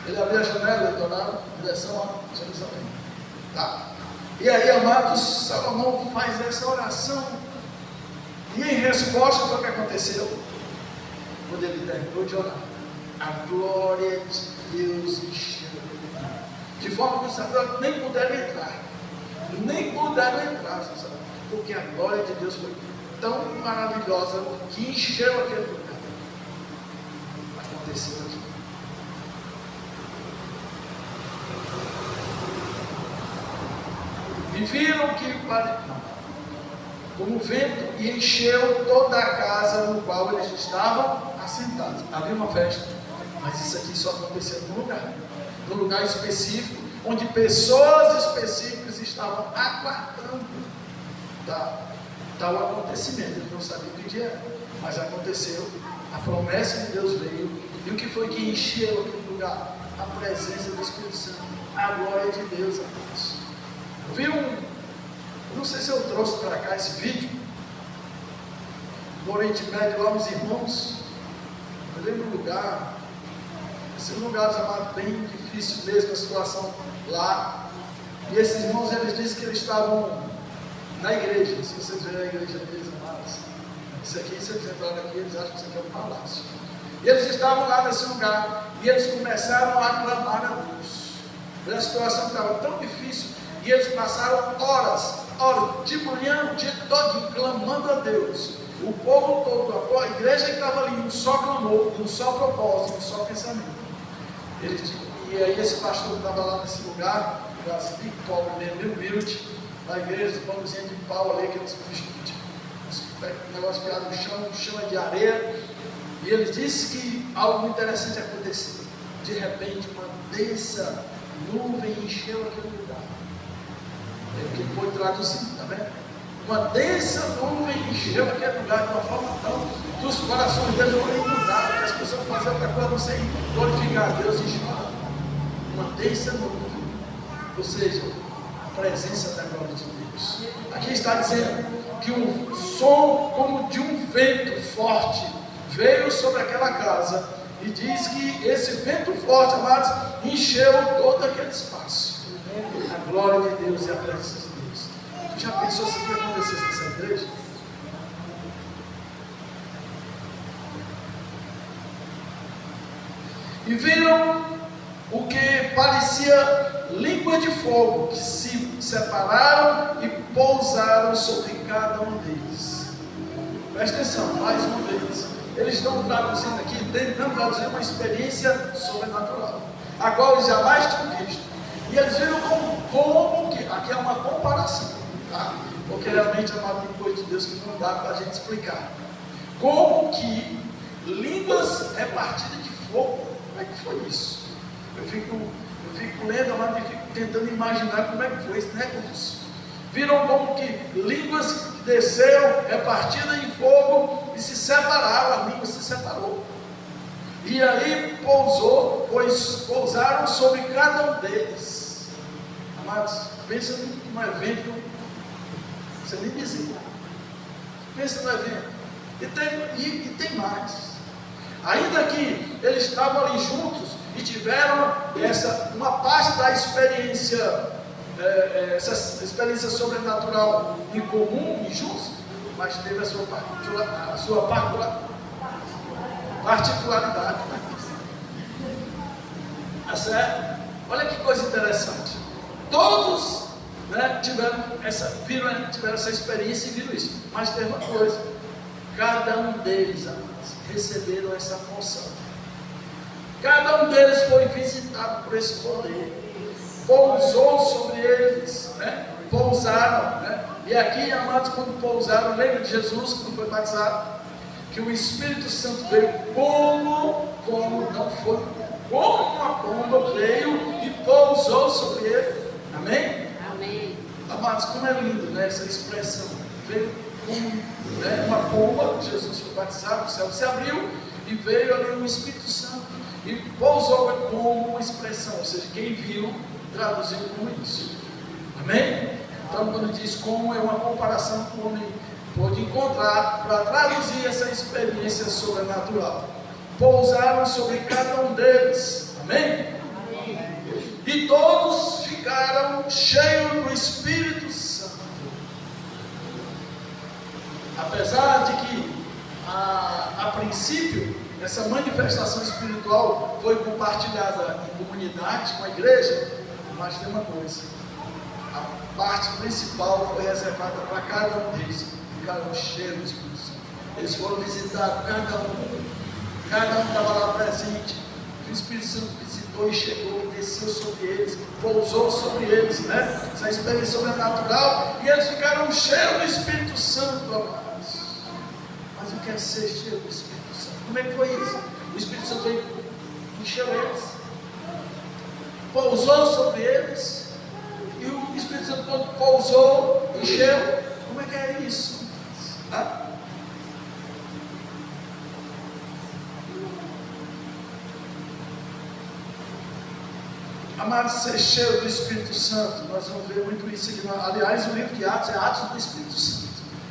Ele abriu a janela e orava em direção a Jerusalém. Tá. E aí, amados, Salomão faz essa oração. E em resposta foi o que aconteceu. Quando ele terminou de orar, a glória de Deus encheu o lugar. De forma que os sacerdotes nem puderam entrar. Nem puderam entrar, porque a glória de Deus foi tão maravilhosa que encheu aquele lugar. Aconteceu aqui. E viram que como vento, e encheu toda a casa no qual eles estavam assentados. Havia uma festa. Mas isso aqui só acontecia num lugar específico, onde pessoas específicas estavam aguardando tal acontecimento. Eles não sabiam o que dia era, mas aconteceu, a promessa de Deus veio, e o que foi que encheu aquele lugar? A presença do Espírito Santo, a glória de Deus, amados. Eu vi eu não sei se eu trouxe para cá esse vídeo, no Oriente Médio, lá os irmãos, eu lembro um lugar, esse lugar chamado bem difícil mesmo, a situação lá, e esses irmãos, eles disseram que eles estavam na igreja. Se vocês verem a igreja deles, amados, isso aqui, se eles entrarem aqui, eles acham que isso aqui é um palácio, e eles estavam lá nesse lugar, e eles começaram a clamar a Deus, a situação estava tão difícil, e eles passaram horas, de manhã, o dia todo, clamando a Deus. O povo todo, a igreja que estava ali, um só clamor, um só propósito, um só pensamento. E aí esse pastor que estava lá nesse lugar, bem pobre mesmo, bem humilde, na igreja, os pãozinhos de pau ali, aqueles negócio criado no chão de areia. E ele disse que algo interessante aconteceu. De repente, uma densa nuvem encheu aquele lugar. Ele foi traduzido, está vendo? Uma densa nuvem encheu aquele lugar de uma forma tão que os corações deles foram inundados, que as pessoas faziam outra coisa, não sei, glorificar a Deus e chorar. Uma densa nuvem, ou seja, a presença da glória de Deus. Aqui está dizendo que um som como de um vento forte veio sobre aquela casa, e diz que esse vento forte, amados, encheu todo aquele espaço. A glória de Deus e a presença de Deus. Tu já pensou se isso acontecesse nessa igreja? E viram o que parecia língua de fogo, que se separaram e pousaram sobre cada um deles. Presta atenção, mais uma vez. Eles estão traduzindo aqui, tentando traduzir uma experiência sobrenatural, a qual eles jamais tinham visto. E eles viram como que, aqui é uma comparação, tá? Porque realmente é uma coisa de Deus que não dá para a gente explicar. Como que línguas repartidas de fogo, como é que foi isso? Eu fico lendo, mas eu fico tentando imaginar como é que foi esse negócio. Viram como que línguas desceram, repartidas em fogo, e se separaram, a língua se separou. E aí pousaram sobre cada um deles. Amados, pensa num evento, você nem dizer. Pensa no evento. E tem mais. Ainda que eles estavam ali juntos e tiveram uma parte da experiência, essa experiência sobrenatural em comum e juntos, mas teve a sua particularidade. Tá certo? Olha que coisa interessante. Todos, né, tiveram essa experiência e viram isso. Mas teve uma coisa: cada um deles, amados, receberam essa porção. Cada um deles foi visitado por esse poder. Pousou sobre eles, né? Pousaram, né? E aqui, amados, quando pousaram, lembra de Jesus quando foi batizado? Que o Espírito Santo veio como uma pomba veio e pousou sobre ele. Amém? Amém. Amados, como é lindo, né, essa expressão. Veio como, né, uma pomba, Jesus foi batizado, o céu se abriu e veio ali o Espírito Santo e pousou como uma expressão, ou seja, quem viu traduziu como isso. Amém? Então, quando diz como, é uma comparação que o homem pôde encontrar para traduzir essa experiência sobrenatural. Pousaram sobre cada um deles. Amém? Amém. E todos ficaram cheios do Espírito Santo. Apesar de que a princípio essa manifestação espiritual foi compartilhada em comunidade com a igreja, mas tem uma coisa: a parte principal foi reservada para cada um deles. Ficaram cheios do Espírito Santo. Eles foram visitados, cada um estava lá presente. O Espírito Santo visitou e chegou e desceu sobre eles, pousou sobre eles, né? Essa experiência sobrenatural, e eles ficaram cheios do Espírito Santo, amados. Mas o que é ser cheio do Espírito Santo? Como é que foi isso? O Espírito Santo veio encheu eles, pousou sobre eles, e o Espírito Santo, quando pousou, encheu. Como é que é isso? Tá? Amados, ser cheio do Espírito Santo, nós vamos ver muito isso aqui. Aliás, o livro de Atos é Atos do Espírito Santo,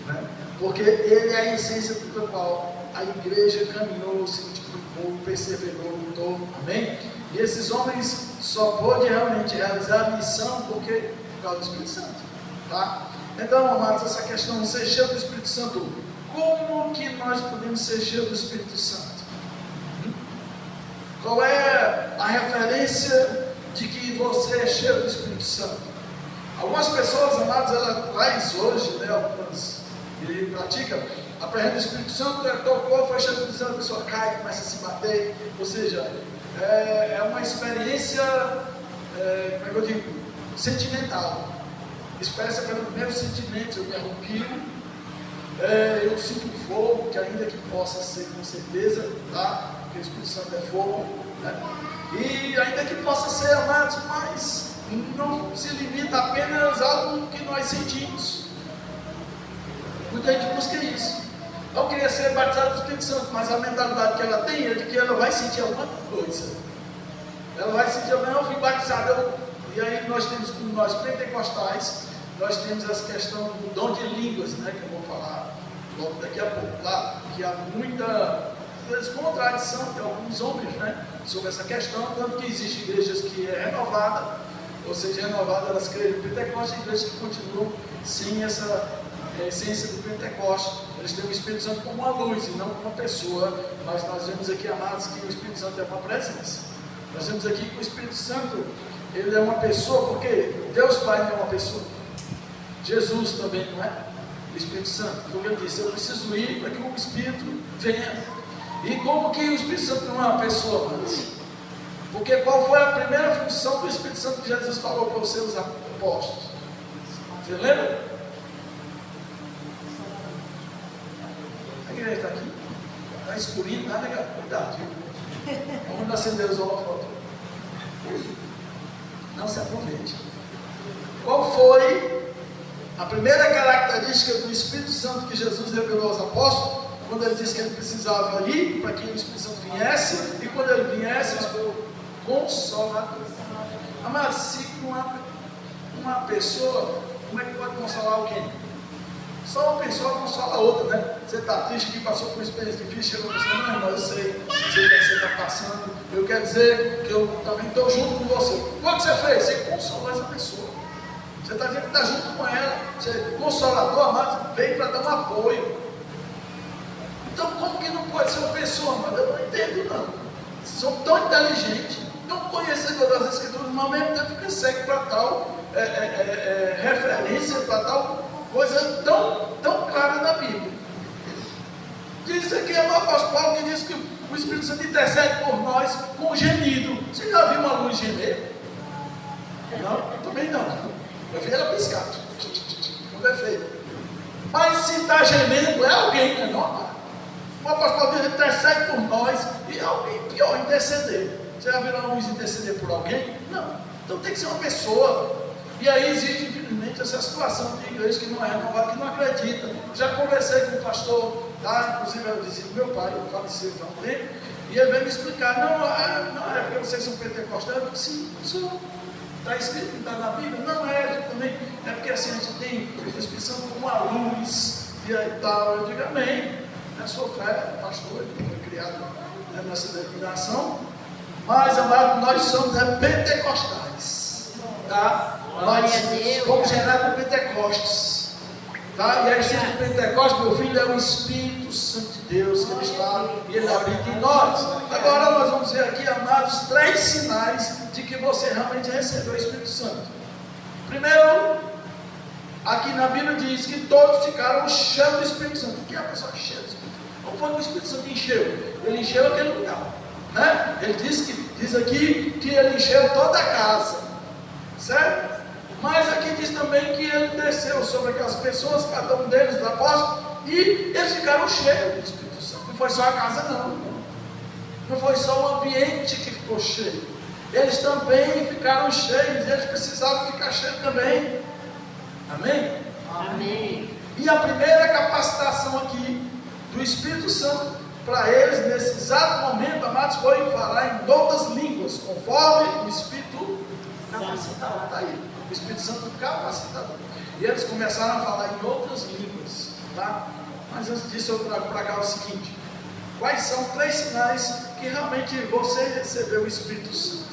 né? Porque ele é a essência pela qual a igreja caminhou, se multiplicou, perseverou, lutou, amém? E esses homens só pôde realmente realizar a missão por causa do Espírito Santo, tá? Então, amados, essa questão de ser cheio do Espírito Santo, como que nós podemos ser cheios do Espírito Santo? Qual é a referência de que você é cheio do Espírito Santo? Algumas pessoas, amados, ela traz hoje, né, algumas que praticam, a presença do Espírito Santo, tocou, foi cheio do Espírito Santo, a pessoa cai, começa a se bater, ou seja, é uma experiência, como é que eu digo, sentimental, expressa pelo meu sentimento, eu me arrepio, eu sinto fogo, que ainda que possa ser com certeza, tá? Porque o Espírito Santo é fogo, né? E ainda que possa ser, amados, mas não se limita apenas a algo que nós sentimos. Muita gente busca isso. Eu queria ser batizado do Espírito Santo, mas a mentalidade que ela tem é de que ela vai sentir alguma coisa. Ela vai sentir, eu fui batizado. E aí nós temos, como nós pentecostais, nós temos essa questão do dom de línguas, né, que eu vou falar logo daqui a pouco, tá? Que há muita contradição de alguns homens, né, sobre essa questão, tanto que existem igrejas que é renovada, ou seja, renovada, elas creem no Pentecostes, e igrejas que continuam sem essa essência do Pentecostes. Eles têm o Espírito Santo como uma luz e não como uma pessoa, mas nós vemos aqui, amados, que o Espírito Santo é uma presença. Nós vemos aqui que o Espírito Santo, ele é uma pessoa, porque Deus Pai não é uma pessoa, Jesus também não é, o Espírito Santo, como eu disse, eu preciso ir para que o Espírito venha. E como que o Espírito Santo não é uma pessoa, mas? Porque qual foi a primeira função do Espírito Santo que Jesus falou para os seus apóstolos? Você lembra? A igreja está aqui? Está escurinho, nada, legal. Cuidado, viu? Vamos acender os holofotes. Não se aproveite. Qual foi a primeira característica do Espírito Santo que Jesus revelou aos apóstolos? Quando ele disse que ele precisava ir para que o Espírito Santo viesse, e quando ele viesse, ele falou: Consolador. Mas se uma pessoa, como é que pode consolar alguém? Só uma pessoa consola a outra, né? Você está triste, que passou por uma experiência difícil, chegou e disse: não, irmão, eu sei o que você está passando, eu quero dizer que eu também estou junto com você. O que você fez? Você consolou essa pessoa. Você está dizendo que está junto com ela. Você, consolador, amado, veio para dar um apoio. Então, como que não pode ser uma pessoa, mano? Eu não entendo, não. Vocês são tão inteligentes, tão conhecedores das Escrituras, mas ao mesmo tempo que segue para tal referência, para tal coisa tão clara na Bíblia. Diz aqui, é o apóstolo Paulo que diz que o Espírito Santo intercede por nós com gemido. Você já viu uma luz gemer? Não, também não. Eu vi ela piscar. Quando é feio. Mas se está gemendo, é alguém, né? Não, o apóstolo Deus intercede por nós, e alguém pior, interceder. Você já viu uma luz interceder por alguém? Não. Então tem que ser uma pessoa. E aí existe, infelizmente, essa situação de igreja que não é renovada, que não acredita. Já conversei com o pastor, tá? Inclusive era vizinho do meu pai, ele faleceu já há um tempo, e ele veio me explicar: não é porque vocês são pentecostais. Eu disse: sim, sou. Está escrito, está na Bíblia? Não é, também. É porque assim a gente tem a expressão como uma luz, e aí tal. Eu digo: amém. Eu sou fé, pastor, ele foi criado nessa denominação, mas, amado, nós somos pentecostais, tá? Nós fomos gerados por Pentecostes, tá? E a essência do Pentecostes, meu filho, é o Espírito Santo de Deus que ele está e ele habita em nós. Agora nós vamos ver aqui, amados, 3 sinais de que você realmente recebeu o Espírito Santo. Primeiro, aqui na Bíblia diz que todos ficaram cheios do Espírito Santo. O que é a pessoa cheia do Espírito Santo? Como foi que o Espírito Santo encheu? Ele encheu aquele lugar, né? Ele diz aqui que ele encheu toda a casa, certo? Mas aqui diz também que ele desceu sobre aquelas pessoas, cada um deles, os apóstolos, e eles ficaram cheios do Espírito Santo. Não foi só a casa, não. Não foi só o ambiente que ficou cheio. Eles também ficaram cheios. Eles precisavam ficar cheios também. Amém? Amém. E a primeira capacitação aqui do Espírito Santo para eles, nesse exato momento, amados, foi falar em outras línguas, conforme o Espírito capacitador. Está aí. O Espírito Santo capacitador. E eles começaram a falar em outras línguas. Tá? Mas antes disso, eu trago para cá o seguinte: quais são 3 sinais que realmente você recebeu o Espírito Santo?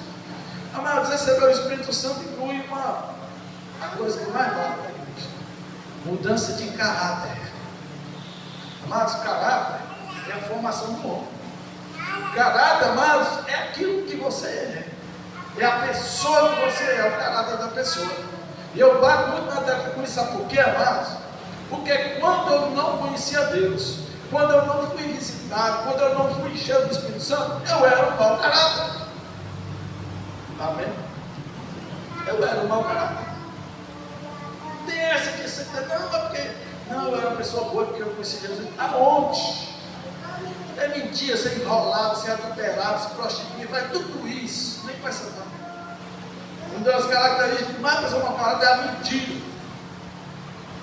Amados, receber o Espírito Santo inclui uma coisa que mais vale para a igreja: mudança de caráter. Amados, caráter é a formação do homem. Caráter, amados, é aquilo que você é a pessoa que você é, o caráter da pessoa. E eu bato muito na tecla com isso, sabe por quê, amados? Porque quando eu não conhecia Deus, quando eu não fui visitado, quando eu não fui cheio do Espírito Santo, eu era um mau caráter. Amém? Eu era um mau caráter. Não tem essa que você não, é porque não, eu era uma pessoa boa porque eu conhecia Jesus. Aonde? É mentira, ser enrolado, ser adulterado, se prostituir, vai tudo isso, nem vai ser nada. Uma das características que mais pessoa mal caráter é a mentira.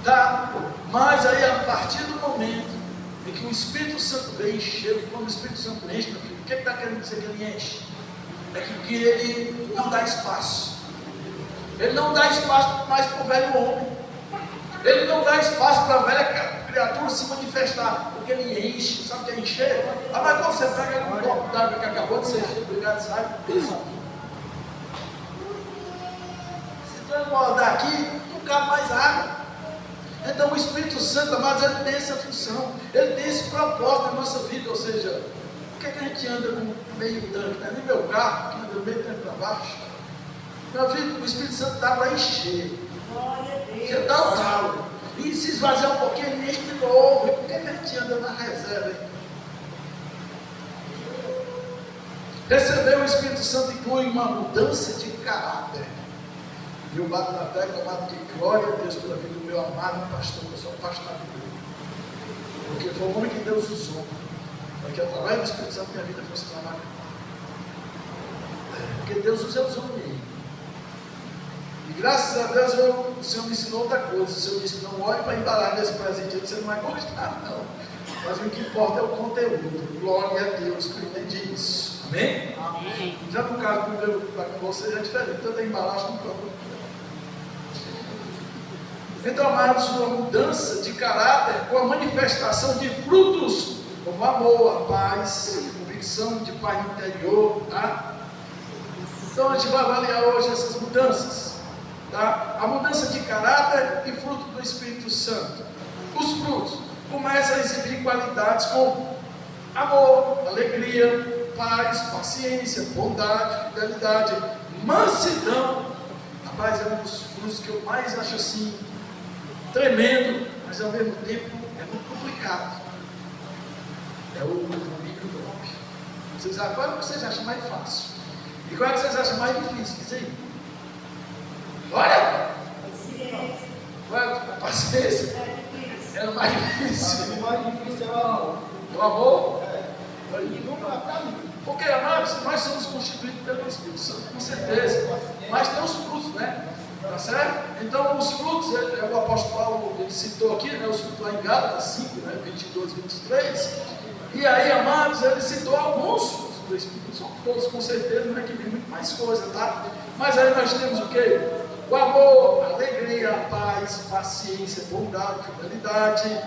Tá? Mas aí, a partir do momento em que o Espírito Santo vem encher, quando o Espírito Santo enche, meu filho, o que está querendo dizer que ele enche? É que ele não dá espaço. Ele não dá espaço mais para o velho homem. Ele não dá espaço para a velha criatura se manifestar, porque ele enche. Sabe o que é encher? Ah, mas quando você pega um copo d'água que acabou de ser enchido, obrigado, sai, pensa. Se transbordar aqui, não cabe mais água. Então o Espírito Santo, amados, ele tem essa função, ele tem esse propósito na nossa vida. Ou seja, por que a gente anda com meio tanque? Não é nem meu carro que anda meio tanque para baixo. Meu filho, o Espírito Santo dá para encher. Você dá o calo. E se esvaziar um pouquinho, ele enche de novo. E por que a gente anda na reserva? Hein? Receber o Espírito Santo inclui uma mudança de caráter. E eu bato na tecla, amado, que glória a Deus pela vida do meu amado pastor, que eu sou apaixonado por ele. Porque foi o homem que Deus usou, para que através do Espírito Santo minha vida fosse trabalhada. Porque Deus usou ele. E graças a Deus o Senhor me ensinou outra coisa. O Senhor disse: não olhe para embalar desse presente, você não vai gostar, não. Mas o que importa é o conteúdo. Glória a Deus que eu entendi isso. Amém? Amém. Já no caso do meu com você é diferente, tanto a embalagem como o produto. Então, amados, uma mudança de caráter com a manifestação de frutos, como amor, a paz, convicção de paz interior, tá? Então, a gente vai avaliar hoje essas mudanças, tá? A mudança de caráter e fruto do Espírito Santo. Os frutos começam a exibir qualidades como amor, alegria, paz, paciência, bondade, fidelidade, mansidão. Rapaz, é um dos frutos que eu mais acho assim tremendo, mas ao mesmo tempo é muito complicado. É o domínio próprio. Vocês, qual é que vocês acham mais fácil? E qual é que vocês acham mais difícil? Diz aí. Olha! Qual é a paciência? É o mais difícil. O mais difícil é o amor. O amor? E nunca para mim. Porque, amados, nós somos constituídos pelo Espírito Santo, com certeza. Mas tem os frutos, né? Tá certo? Então, os frutos, o apóstolo Paulo ele citou aqui, né, os frutos lá em Gálatas 5, né, 22, 23. E aí, amados, ele citou alguns frutos do Espírito. São todos, com certeza, né, que vem muito mais coisa, tá? Mas aí nós temos o quê? O amor, a alegria, a paz, paciência, bondade, fidelidade,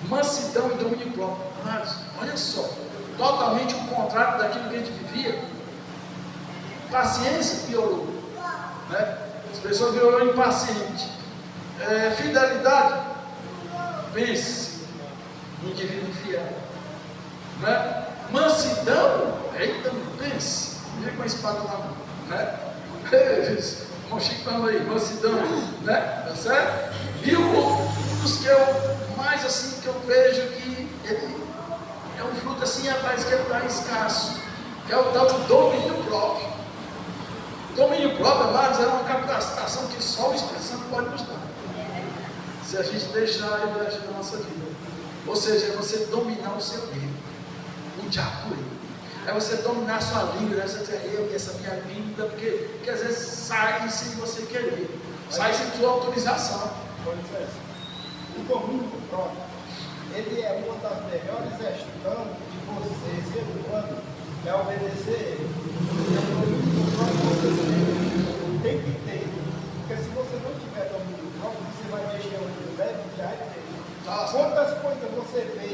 mansidão e domínio próprio. Amados, olha só, totalmente o contrário daquilo que a gente vivia. Paciência piorou, né? As pessoas viraram impaciente. Fidelidade, pense no indivíduo infiel, né? Mansidão, eita, pense, vem com a espada na mão, né? Com Chico aí, mansidão, né? Tá certo? E um dos que eu mais assim que eu vejo que ele é um fruto assim, rapaz, que ele está escasso, que é o tal do domínio próprio. Domínio próprio, amados, é uma capacitação que só o Espírito Santo pode nos dar. Se a gente deixar ele agir na nossa vida. Ou seja, é você dominar o seu eu, o diabo ele. é você dominar a sua língua, né? Você dizer, eu e essa minha língua, porque às vezes sai sem você querer, sai sem sua autorização. O domínio próprio, ele é uma das melhores questões de você, ser humano, é obedecer ele. O domínio próprio você tem que ter, porque se você não tiver domínio próprio, você vai mexer o universo e já é ter. Quantas coisas você vê,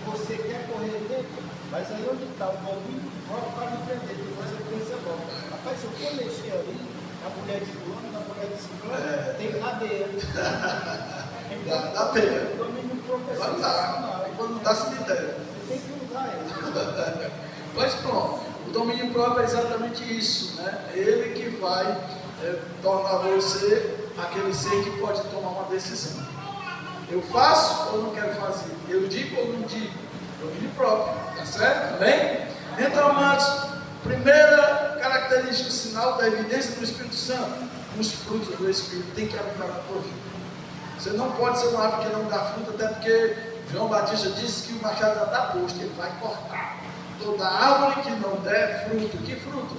você quer correr dentro, mas aí onde está o domínio próprio para entender, que você pensa logo. Rapaz, se eu for mexer ali, a mulher de fulano, a mulher de ciclano, tem cadeia. Dá pena. O domínio próprio é Vai sensacional. lá, quando dá cemitério. Você tem que usar ele. Pois pronto, o domínio próprio é exatamente isso, né? Ele que vai tornar você aquele ser que pode tomar uma decisão. Eu faço ou não quero fazer? Eu digo ou não digo? Domínio próprio, tá certo? Amém? Então, amados, primeira característica, sinal da evidência do Espírito Santo, os frutos do Espírito tem que habitar na tua vida. Você não pode ser uma árvore que não dá fruto, até porque João Batista disse que o machado já está posto, ele vai cortar. Toda árvore que não der fruto, que fruto?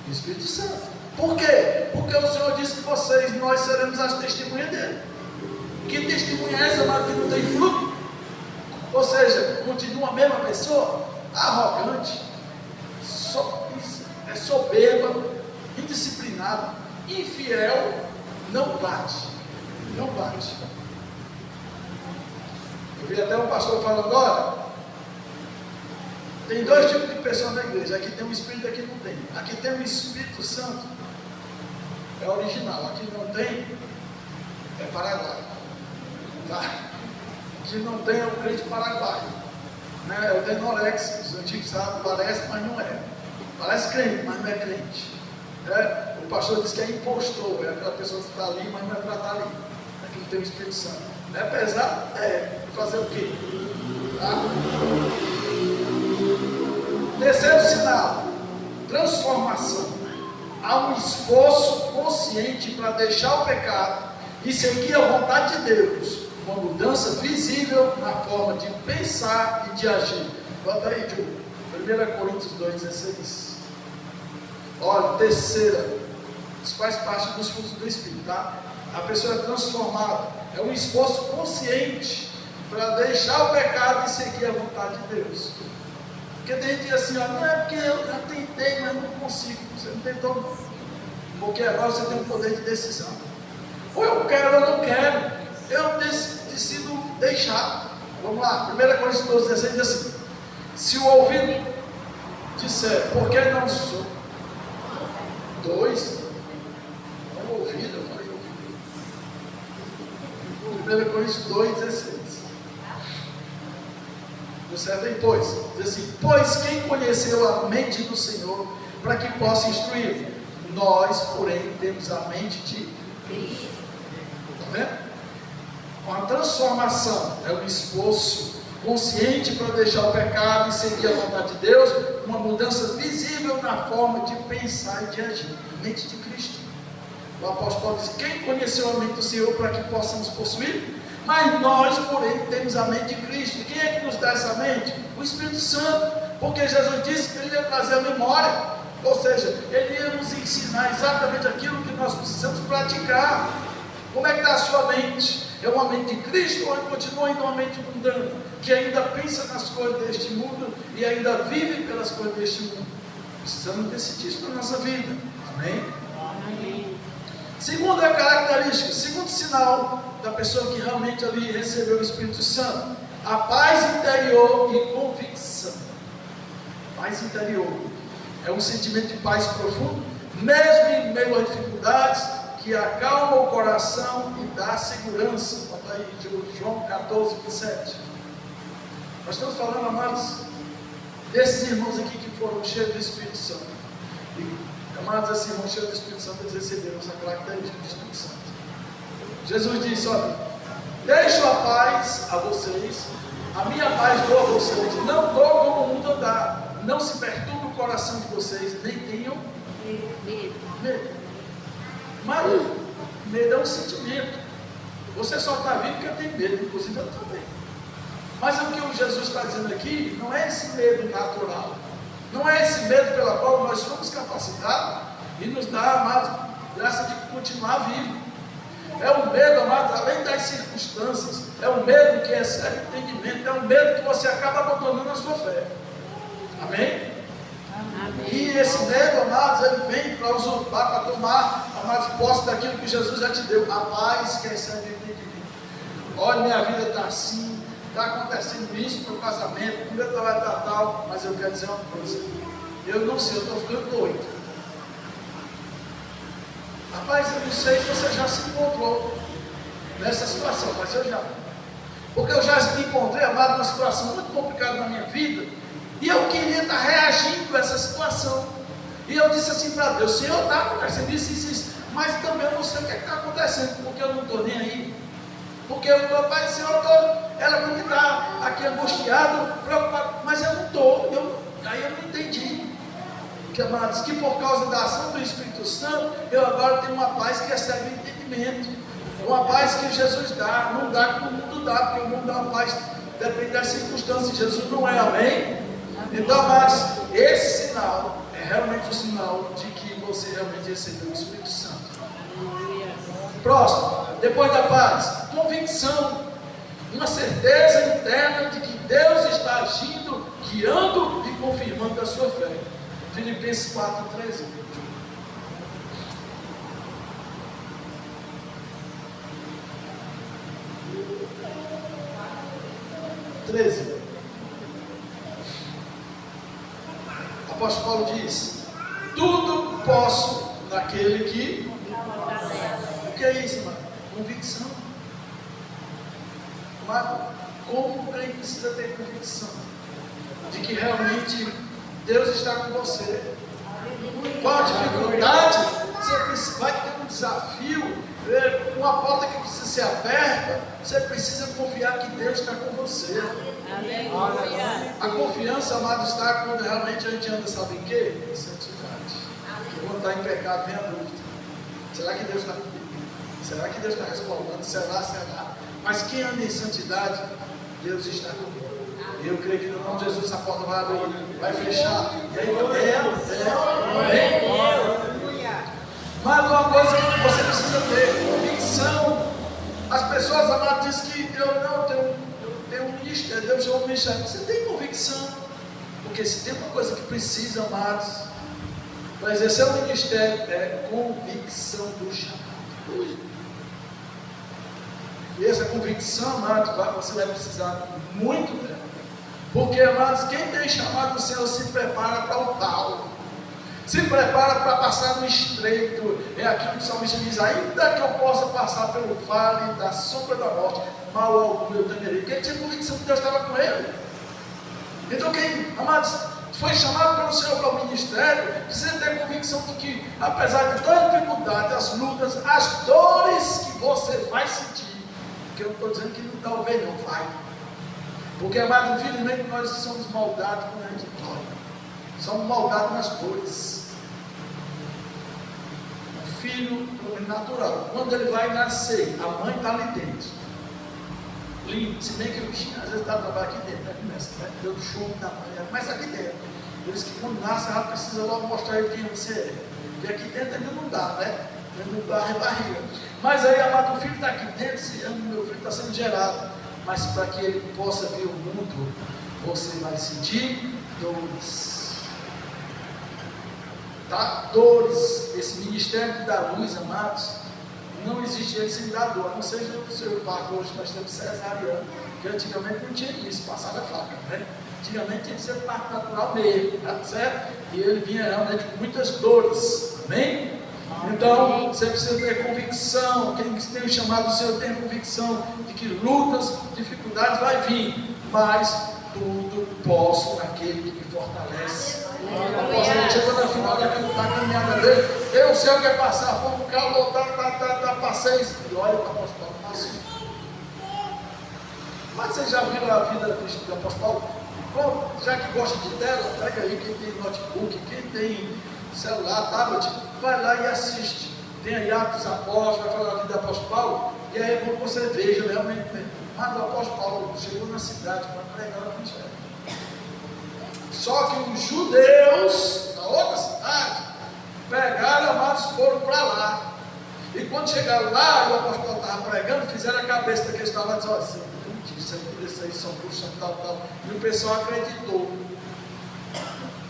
O Espírito Santo. Por quê? Porque o Senhor disse que nós seremos as testemunhas dele. Que testemunha é essa, amado, que não tem fruto? Ou seja, continua a mesma pessoa, arrogante, soberba, indisciplinada, infiel, não bate. Não bate. Eu vi até um pastor falando, olha, tem dois tipos de pessoas na igreja, aqui tem um Espírito, aqui não tem. Aqui tem o Espírito Santo, é original, aqui não tem, é Paraguai. Tá? Que não tem é o crente paraguaio, né? É o Denorex, os antigos sabem, parece, mas não é. Parece crente, mas não é crente. O pastor diz que é impostor, é aquela pessoa que está ali, mas não é para estar ali. Aqui não tem o Espírito Santo. É pesado? É. Fazer o quê? Tá? Terceiro sinal, transformação. Há um esforço consciente para deixar o pecado e seguir a vontade de Deus. Uma mudança visível na forma de pensar e de agir. Bota aí, Ju. 1 Coríntios 2,16. Olha, terceira. Isso faz parte dos frutos do Espírito, tá? A pessoa é transformada. É um esforço consciente para deixar o pecado e seguir a vontade de Deus. Porque tem gente assim, ó, não é porque eu já tentei, mas não consigo. Você não tentou, não. Porque agora você tem um poder de decisão. Ou eu quero ou não quero. Eu decido deixar. Vamos lá, 1 Coríntios 12,16 diz assim: se o ouvido disser, por que não sou? 2, não ouvido, eu falei ouvido. 1 Coríntios 2,16. Deu certo aí? Pois, diz assim: pois quem conheceu a mente do Senhor para que possa instruir? Nós, porém, temos a mente de Cristo. Está vendo? Uma transformação é um esforço consciente para deixar o pecado e seguir a vontade de Deus, uma mudança visível na forma de pensar e de agir. Mente de Cristo. O apóstolo Paulo diz: quem conheceu a mente do Senhor para que possamos possuir? Mas nós, porém, temos a mente de Cristo. E quem é que nos dá essa mente? O Espírito Santo. Porque Jesus disse que ele ia trazer a memória. Ou seja, ele ia nos ensinar exatamente aquilo que nós precisamos praticar. Como é que está a sua mente? É uma mente de Cristo ou continua ainda uma mente mundana, que ainda pensa nas coisas deste mundo e ainda vive pelas coisas deste mundo? Precisamos decidir isso na nossa vida. Amém? Amém. Segunda característica, segundo sinal da pessoa que realmente ali recebeu o Espírito Santo: a paz interior e convicção. Paz interior é um sentimento de paz profundo, mesmo em meio a dificuldades, que acalma o coração e dá segurança. Bota aí, João 14:27. Nós estamos falando, amados, desses irmãos aqui que foram cheios do Espírito Santo. E, amados, esses irmãos cheios do Espírito Santo, eles receberam essa característica do Espírito Santo. Jesus disse: olha, deixo a paz a vocês, a minha paz dou a vocês, não dou como o mundo dá. Não se perturbe o coração de vocês, nem tenham medo. Mas medo é um sentimento. Você só está vivo porque tem medo, inclusive eu também. Mas o que o Jesus está dizendo aqui não é esse medo natural. Não é esse medo pela qual nós somos capacitados e nos dá, amados, graça de continuar vivo. É um medo, amados, além das circunstâncias, é um medo que excede o entendimento, é um medo que você acaba abandonando a sua fé. Amém? Amém. E esse medo, amados, ele vem para usurpar, para tomar, amados, posse daquilo que Jesus já te deu, a paz que excede o entendimento. Olha, minha vida está assim, está acontecendo isso no casamento, o meu trabalho está tal, mas eu quero dizer uma coisa, eu não sei, eu estou ficando doido. Rapaz, eu não sei se você já se encontrou nessa situação, mas eu já. Porque eu já me encontrei, amado, numa situação muito complicada na minha vida, e eu queria estar reagindo a essa situação. E eu disse assim para Deus, Senhor, está acontecendo isso, mas também eu não sei o que está acontecendo, porque eu não estou nem aí. Porque eu estou, Pai, Senhor, ela pode estar aqui angustiado, preocupado, mas eu não estou. Aí eu não entendi. Que, amados, que por causa da ação do Espírito Santo, eu agora tenho uma paz que excede o entendimento. Uma paz que Jesus dá, não dá que o mundo dá, porque o mundo dá uma paz, depende das circunstâncias. Jesus não é, amém? Então, amados, esse sinal é realmente o sinal de que você realmente recebeu o Espírito Santo. Próximo, depois da paz, convicção, uma certeza interna de que Deus está agindo, guiando e confirmando a sua fé. Filipenses 4:13. Apóstolo Paulo diz: tudo posso naquele que. O que é isso, mano? Convicção. Mas como o crente precisa ter convicção de que realmente Deus está com você. Qual a dificuldade? Você vai ter um desafio, uma porta que precisa ser aberta. Você precisa confiar que Deus está com você. A confiança, amado, está quando realmente a gente anda, sabe em quê? Em santidade. Quando está em pecado, vem a dúvida: será que Deus está comigo? Será que Deus está respondendo? Será? Mas quem anda em santidade, Deus está comigo. E eu creio que no nome de Jesus essa porta vai abrir, vai fechar. E aí mas uma coisa que você precisa ter: convicção. As pessoas, amadas, dizem que eu tenho um ministério, Deus chamou um ministério. Você tem convicção? Porque se tem uma coisa que precisa, amados, para exercer o ministério, é convicção do chamado. E essa convicção, amados, você vai precisar muito dela. Porque, amados, quem tem chamado do Senhor se prepara para o tal. Se prepara para passar no estreito. É aquilo que o salmista diz: ainda que eu possa passar pelo vale da sombra da morte, mal algum eu temerei. Porque ele tinha convicção que Deus estava com ele. Então quem, amados, foi chamado pelo Senhor para o ministério, precisa ter convicção de que, apesar de toda a dificuldade, as lutas, as dores que você vai sentir, porque eu não estou dizendo que talvez não vai. Porque, amado, infelizmente nós somos moldados com a gente dói. Somos moldados nas dores. O filho natural, quando ele vai nascer, a mãe está ali dentro. Lindo, se bem que o bichinho às vezes dá trabalho aqui dentro, né? Começa, né? Deu o chumbo da mãe, mas aqui dentro. Por isso que quando nasce, ela precisa logo mostrar ele quem você é. Porque aqui dentro ainda não dá, né? Ainda não dá, é barriga. Mas aí, amado, o filho está aqui dentro, se ama, meu filho está sendo gerado. Mas para que ele possa ver o mundo, você vai sentir dores. Tá? Dores. Esse ministério que dá luz, amados, não existe ele sem dar dor. Não seja o seu parto, hoje nós temos cesariana, que antigamente não tinha isso, passava a faca, né? Antigamente tinha que ser parto natural mesmo, tá certo? E ele vinha realmente com muitas dores, amém? Então, você precisa ter convicção. Quem tem o chamado do Senhor tem convicção de que lutas, dificuldades vai vir, mas tudo posso naquele que me fortalece. O apóstolo chegou na final da caminhada dele, eu sei o que é passar, foi um calor, passei, e olha para o apóstolo, passou. Mas vocês já viram a vida do apóstolo Paulo? Bom, já que gosta de tela, pega aí quem tem notebook, quem tem celular, tablet, vai lá e assiste. Tem aí Atos dos Apóstolos, vai falar da vida do apóstolo Paulo, e aí é bom que você veja realmente. Mas o apóstolo Paulo chegou na cidade para pregar o evangelho. Só que os judeus, na outra cidade, pegaram, amados, foram para lá. E quando chegaram lá, o apóstolo estava pregando, fizeram a cabeça daquele que estava dizendo assim, isso aí são bruxos, tal. E o pessoal acreditou.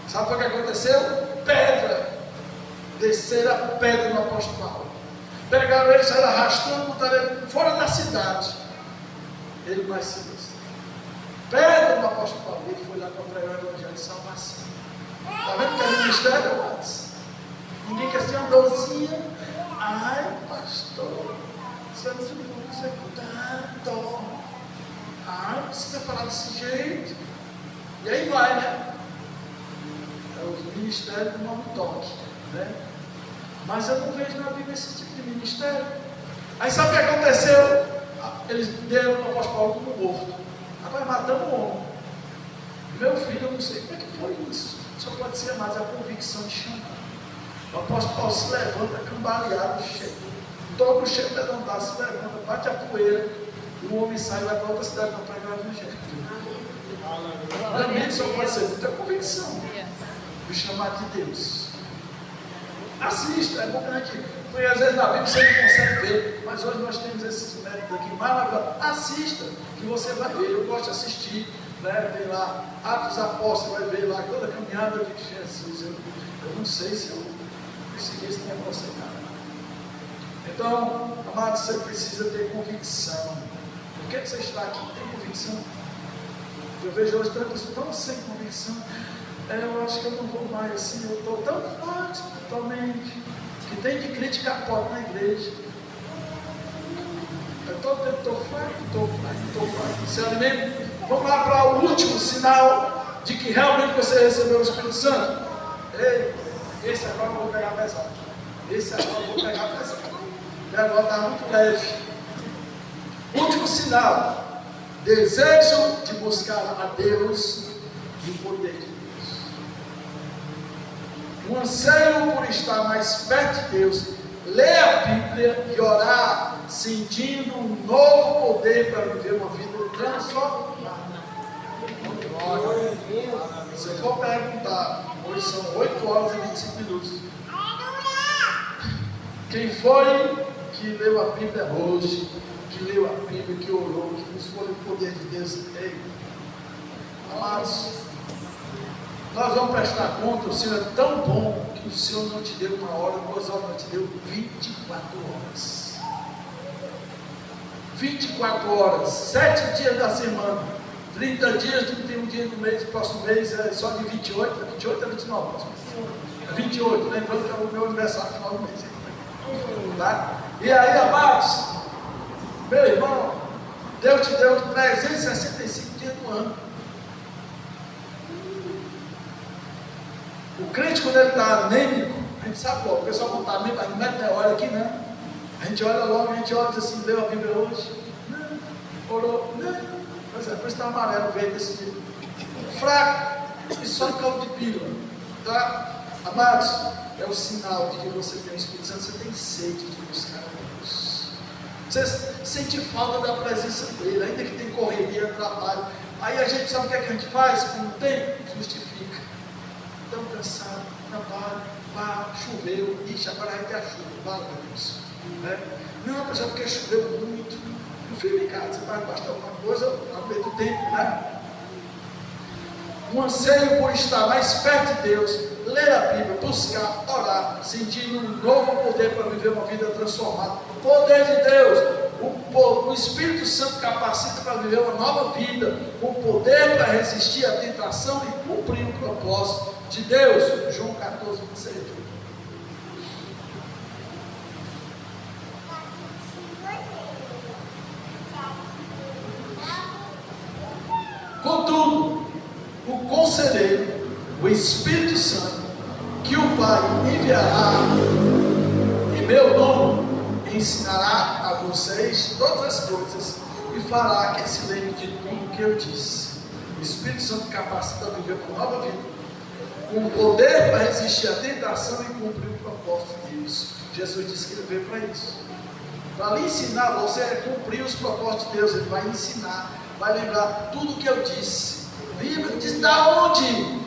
Sabe o que aconteceu? Pedra. Desceram a pedra no apóstolo Paulo. Pegaram ele, saíram arrastando, botaram ele fora da cidade. Ele mais Silas. Pedra no apóstolo Paulo. Ele foi lá para pregar o evangelho de salvação. Está vendo que é ministério, amados? Ninguém quer ser uma dorzinha. Ai, pastor, você não se tanto. Ai, não precisa falar desse jeito. E aí vai, né? É o ministério do nome toque, né? Mas eu não vejo na Bíblia esse tipo de ministério. Aí sabe o que aconteceu? Eles deram o apóstolo Paulo como morto. Agora matamos o homem. Meu filho, eu não sei como é que foi isso. Só pode ser mais a convicção de chamar. O apóstolo Paulo se levanta, cambaleado, todo cheio de levantar, se levanta, bate a poeira, e o homem sai e vai para outra cidade para pregar o evangelho. Realmente só pode ser muita convicção do chamado de Deus. Assista, é bom que a gente, porque às vezes na Bíblia você não consegue ver, mas hoje nós temos esses métodos aqui maravilhosos. Assista, que você vai ver. Eu gosto de assistir, né? Vem lá, Atos Apóstolos, vai ver lá toda a caminhada de Jesus. Eu não sei se eu conseguir esse tempo aproximado. Então, amado, você precisa ter convicção. Por que você está aqui? Tem convicção? Eu vejo hoje tantos tão sem convicção. Eu acho que eu não vou mais assim. Eu estou tão fraco espiritualmente que tem de criticar a porta na igreja. Eu estou fraco. Se alimenta. Vamos lá para o último sinal de que realmente você recebeu o Espírito Santo. Ei, esse agora eu vou pegar pesado. E agora está muito leve. Último sinal. Desejo de buscar a Deus e o poder de Deus. Um anseio por estar mais perto de Deus. Ler a Bíblia e orar, sentindo um novo poder para viver uma vida transformada. Se eu for perguntar, hoje são 8 horas e 25 minutos. Quem foi que leu a Bíblia hoje, que leu a Bíblia, que orou, que buscou o poder de Deus? Ei, amados, nós vamos prestar conta. O Senhor é tão bom que o Senhor não te deu 1 hora, 2 horas, não te deu 24 horas. 24 horas, 7 dias da semana, 30 dias, 31 dias do mês, próximo mês é só de 28 a 29. 28, lembrando que é o meu aniversário no final do mês. Tá? E aí, amados, meu irmão, Deus te deu 365 dias do ano. O crente, quando ele está anêmico, a gente sabe logo, o pessoal quando está anêmico, a gente mete olha aqui, né? A gente olha logo, a gente olha e diz assim, leu a Bíblia hoje? Não. Orou? Não. Pois é, por isso está amarelo, verde desse jeito. Fraco, e só em caldo de pílula. Tá? Amados, é o sinal de que você tem o Espírito Santo, você tem sede de buscar a Deus. Você sente falta da presença dele, ainda que tem correria, trabalho. Aí a gente sabe o que, é que a gente faz? Com o tempo, justifica. Tão cansado, trabalho, choveu, ixi, agora vai ter a chuva, vale para Deus. Né? Não, mas é porque choveu muito. No fim de casa, você vai gastar alguma coisa ao meio do tempo, né? Um anseio por estar mais perto de Deus, ler a Bíblia, buscar, orar, sentindo um novo poder para viver uma vida transformada. O poder de Deus, o Espírito Santo capacita para viver uma nova vida, o poder para resistir à tentação e cumprir o propósito de Deus. João 14, 26. Contudo, o conselheiro, o Espírito Santo, que o Pai enviará em meu nome, ensinará a vocês todas as coisas e fará que se lembre de tudo que eu disse. O Espírito Santo capacita a viver uma nova vida, com o poder para resistir à tentação e cumprir o propósito de Deus. Jesus disse que ele veio para isso, para lhe ensinar você a cumprir os propósitos de Deus. Ele vai ensinar, vai lembrar tudo o que eu disse. Bíblia diz da onde?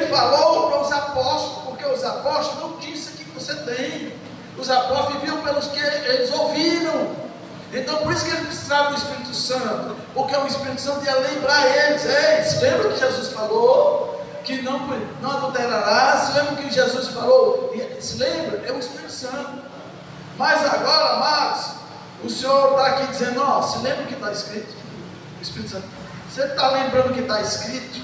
ele falou para os apóstolos, porque os apóstolos não tinham isso aqui que você tem. Os apóstolos viviam pelos que eles ouviram. Então por isso que eles precisavam do Espírito Santo, porque o Espírito Santo ia lembrar eles. Ei, lembra que Jesus falou que não adulterarás? Lembra que Jesus falou? Se lembra? É o Espírito Santo. Mas agora, amados, o Senhor está aqui dizendo, ó, se lembra o que está escrito? O Espírito Santo, você está lembrando o que está escrito?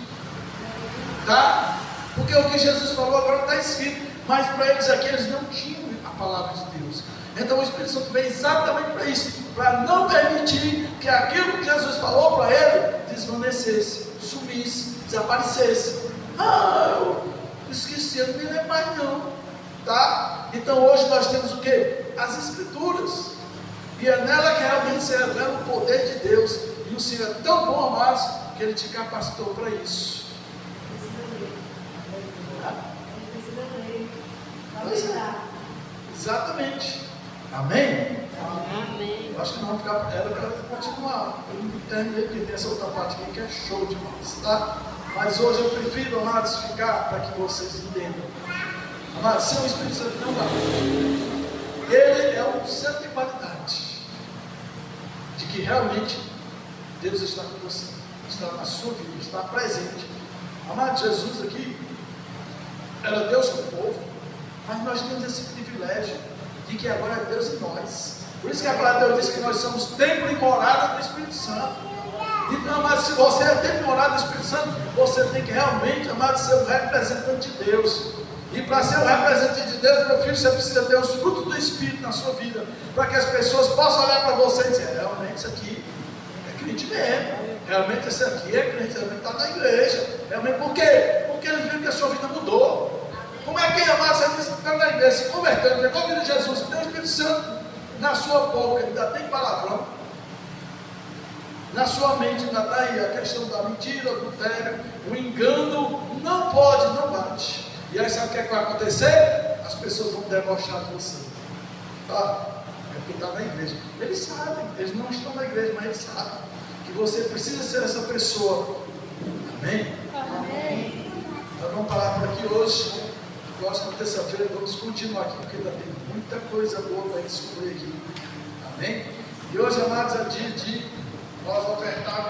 Tá? Porque o que Jesus falou agora está escrito, mas para eles aqui, eles não tinham a palavra de Deus. Então o Espírito Santo veio exatamente para isso, para não permitir que aquilo que Jesus falou para ele desvanecesse, sumisse, desaparecesse. Ah, eu esqueci, eu não me lembro mais não. Tá? Então hoje nós temos o que? As Escrituras. E é nela que realmente se revela o poder de Deus. E o Senhor é tão bom, amados, que Ele te capacitou para isso. Exatamente. Amém? Amém. Eu acho que não, era para continuar. Eu não terminei, porque tem essa outra parte aqui que é show demais, tá? Mas hoje eu prefiro, amados, ficar para que vocês entendam. Amados, se o Espírito Santo não dá, ele é um centro de qualidade, de que realmente Deus está com você, está na sua vida, está presente. Amado, Jesus aqui era Deus com o povo, mas nós temos esse privilégio de que agora é Deus em nós. Por isso que a palavra de Deus diz que nós somos templo e morada do Espírito Santo. Então, amado, se você é templo e morada do Espírito Santo, você tem que realmente, amado, ser um representante de Deus. E para ser um representante de Deus, meu filho, você precisa ter os frutos do Espírito na sua vida, para que as pessoas possam olhar para você e dizer, realmente isso aqui é crente mesmo, realmente esse aqui é crente, realmente está na igreja. Realmente, por quê? Porque eles viram que a sua vida mudou. Como é que, amado, você diz que está na igreja, se convertendo, pegou a vida de Jesus, tem o Espírito Santo na sua boca, ainda tem palavrão, na sua mente ainda está aí a questão da mentira, do adultério, o engano, não pode, não bate. E aí sabe o que, é que vai acontecer? As pessoas vão debochar de você. Tá? É porque está na igreja. Eles sabem, eles não estão na igreja, mas eles sabem que você precisa ser essa pessoa. Amém? Amém. Nós vamos parar por aqui hoje. Próxima terça-feira vamos continuar aqui, porque ainda tem muita coisa boa para descobrir aqui. Amém? E hoje, amados, é dia de nós ofertarmos.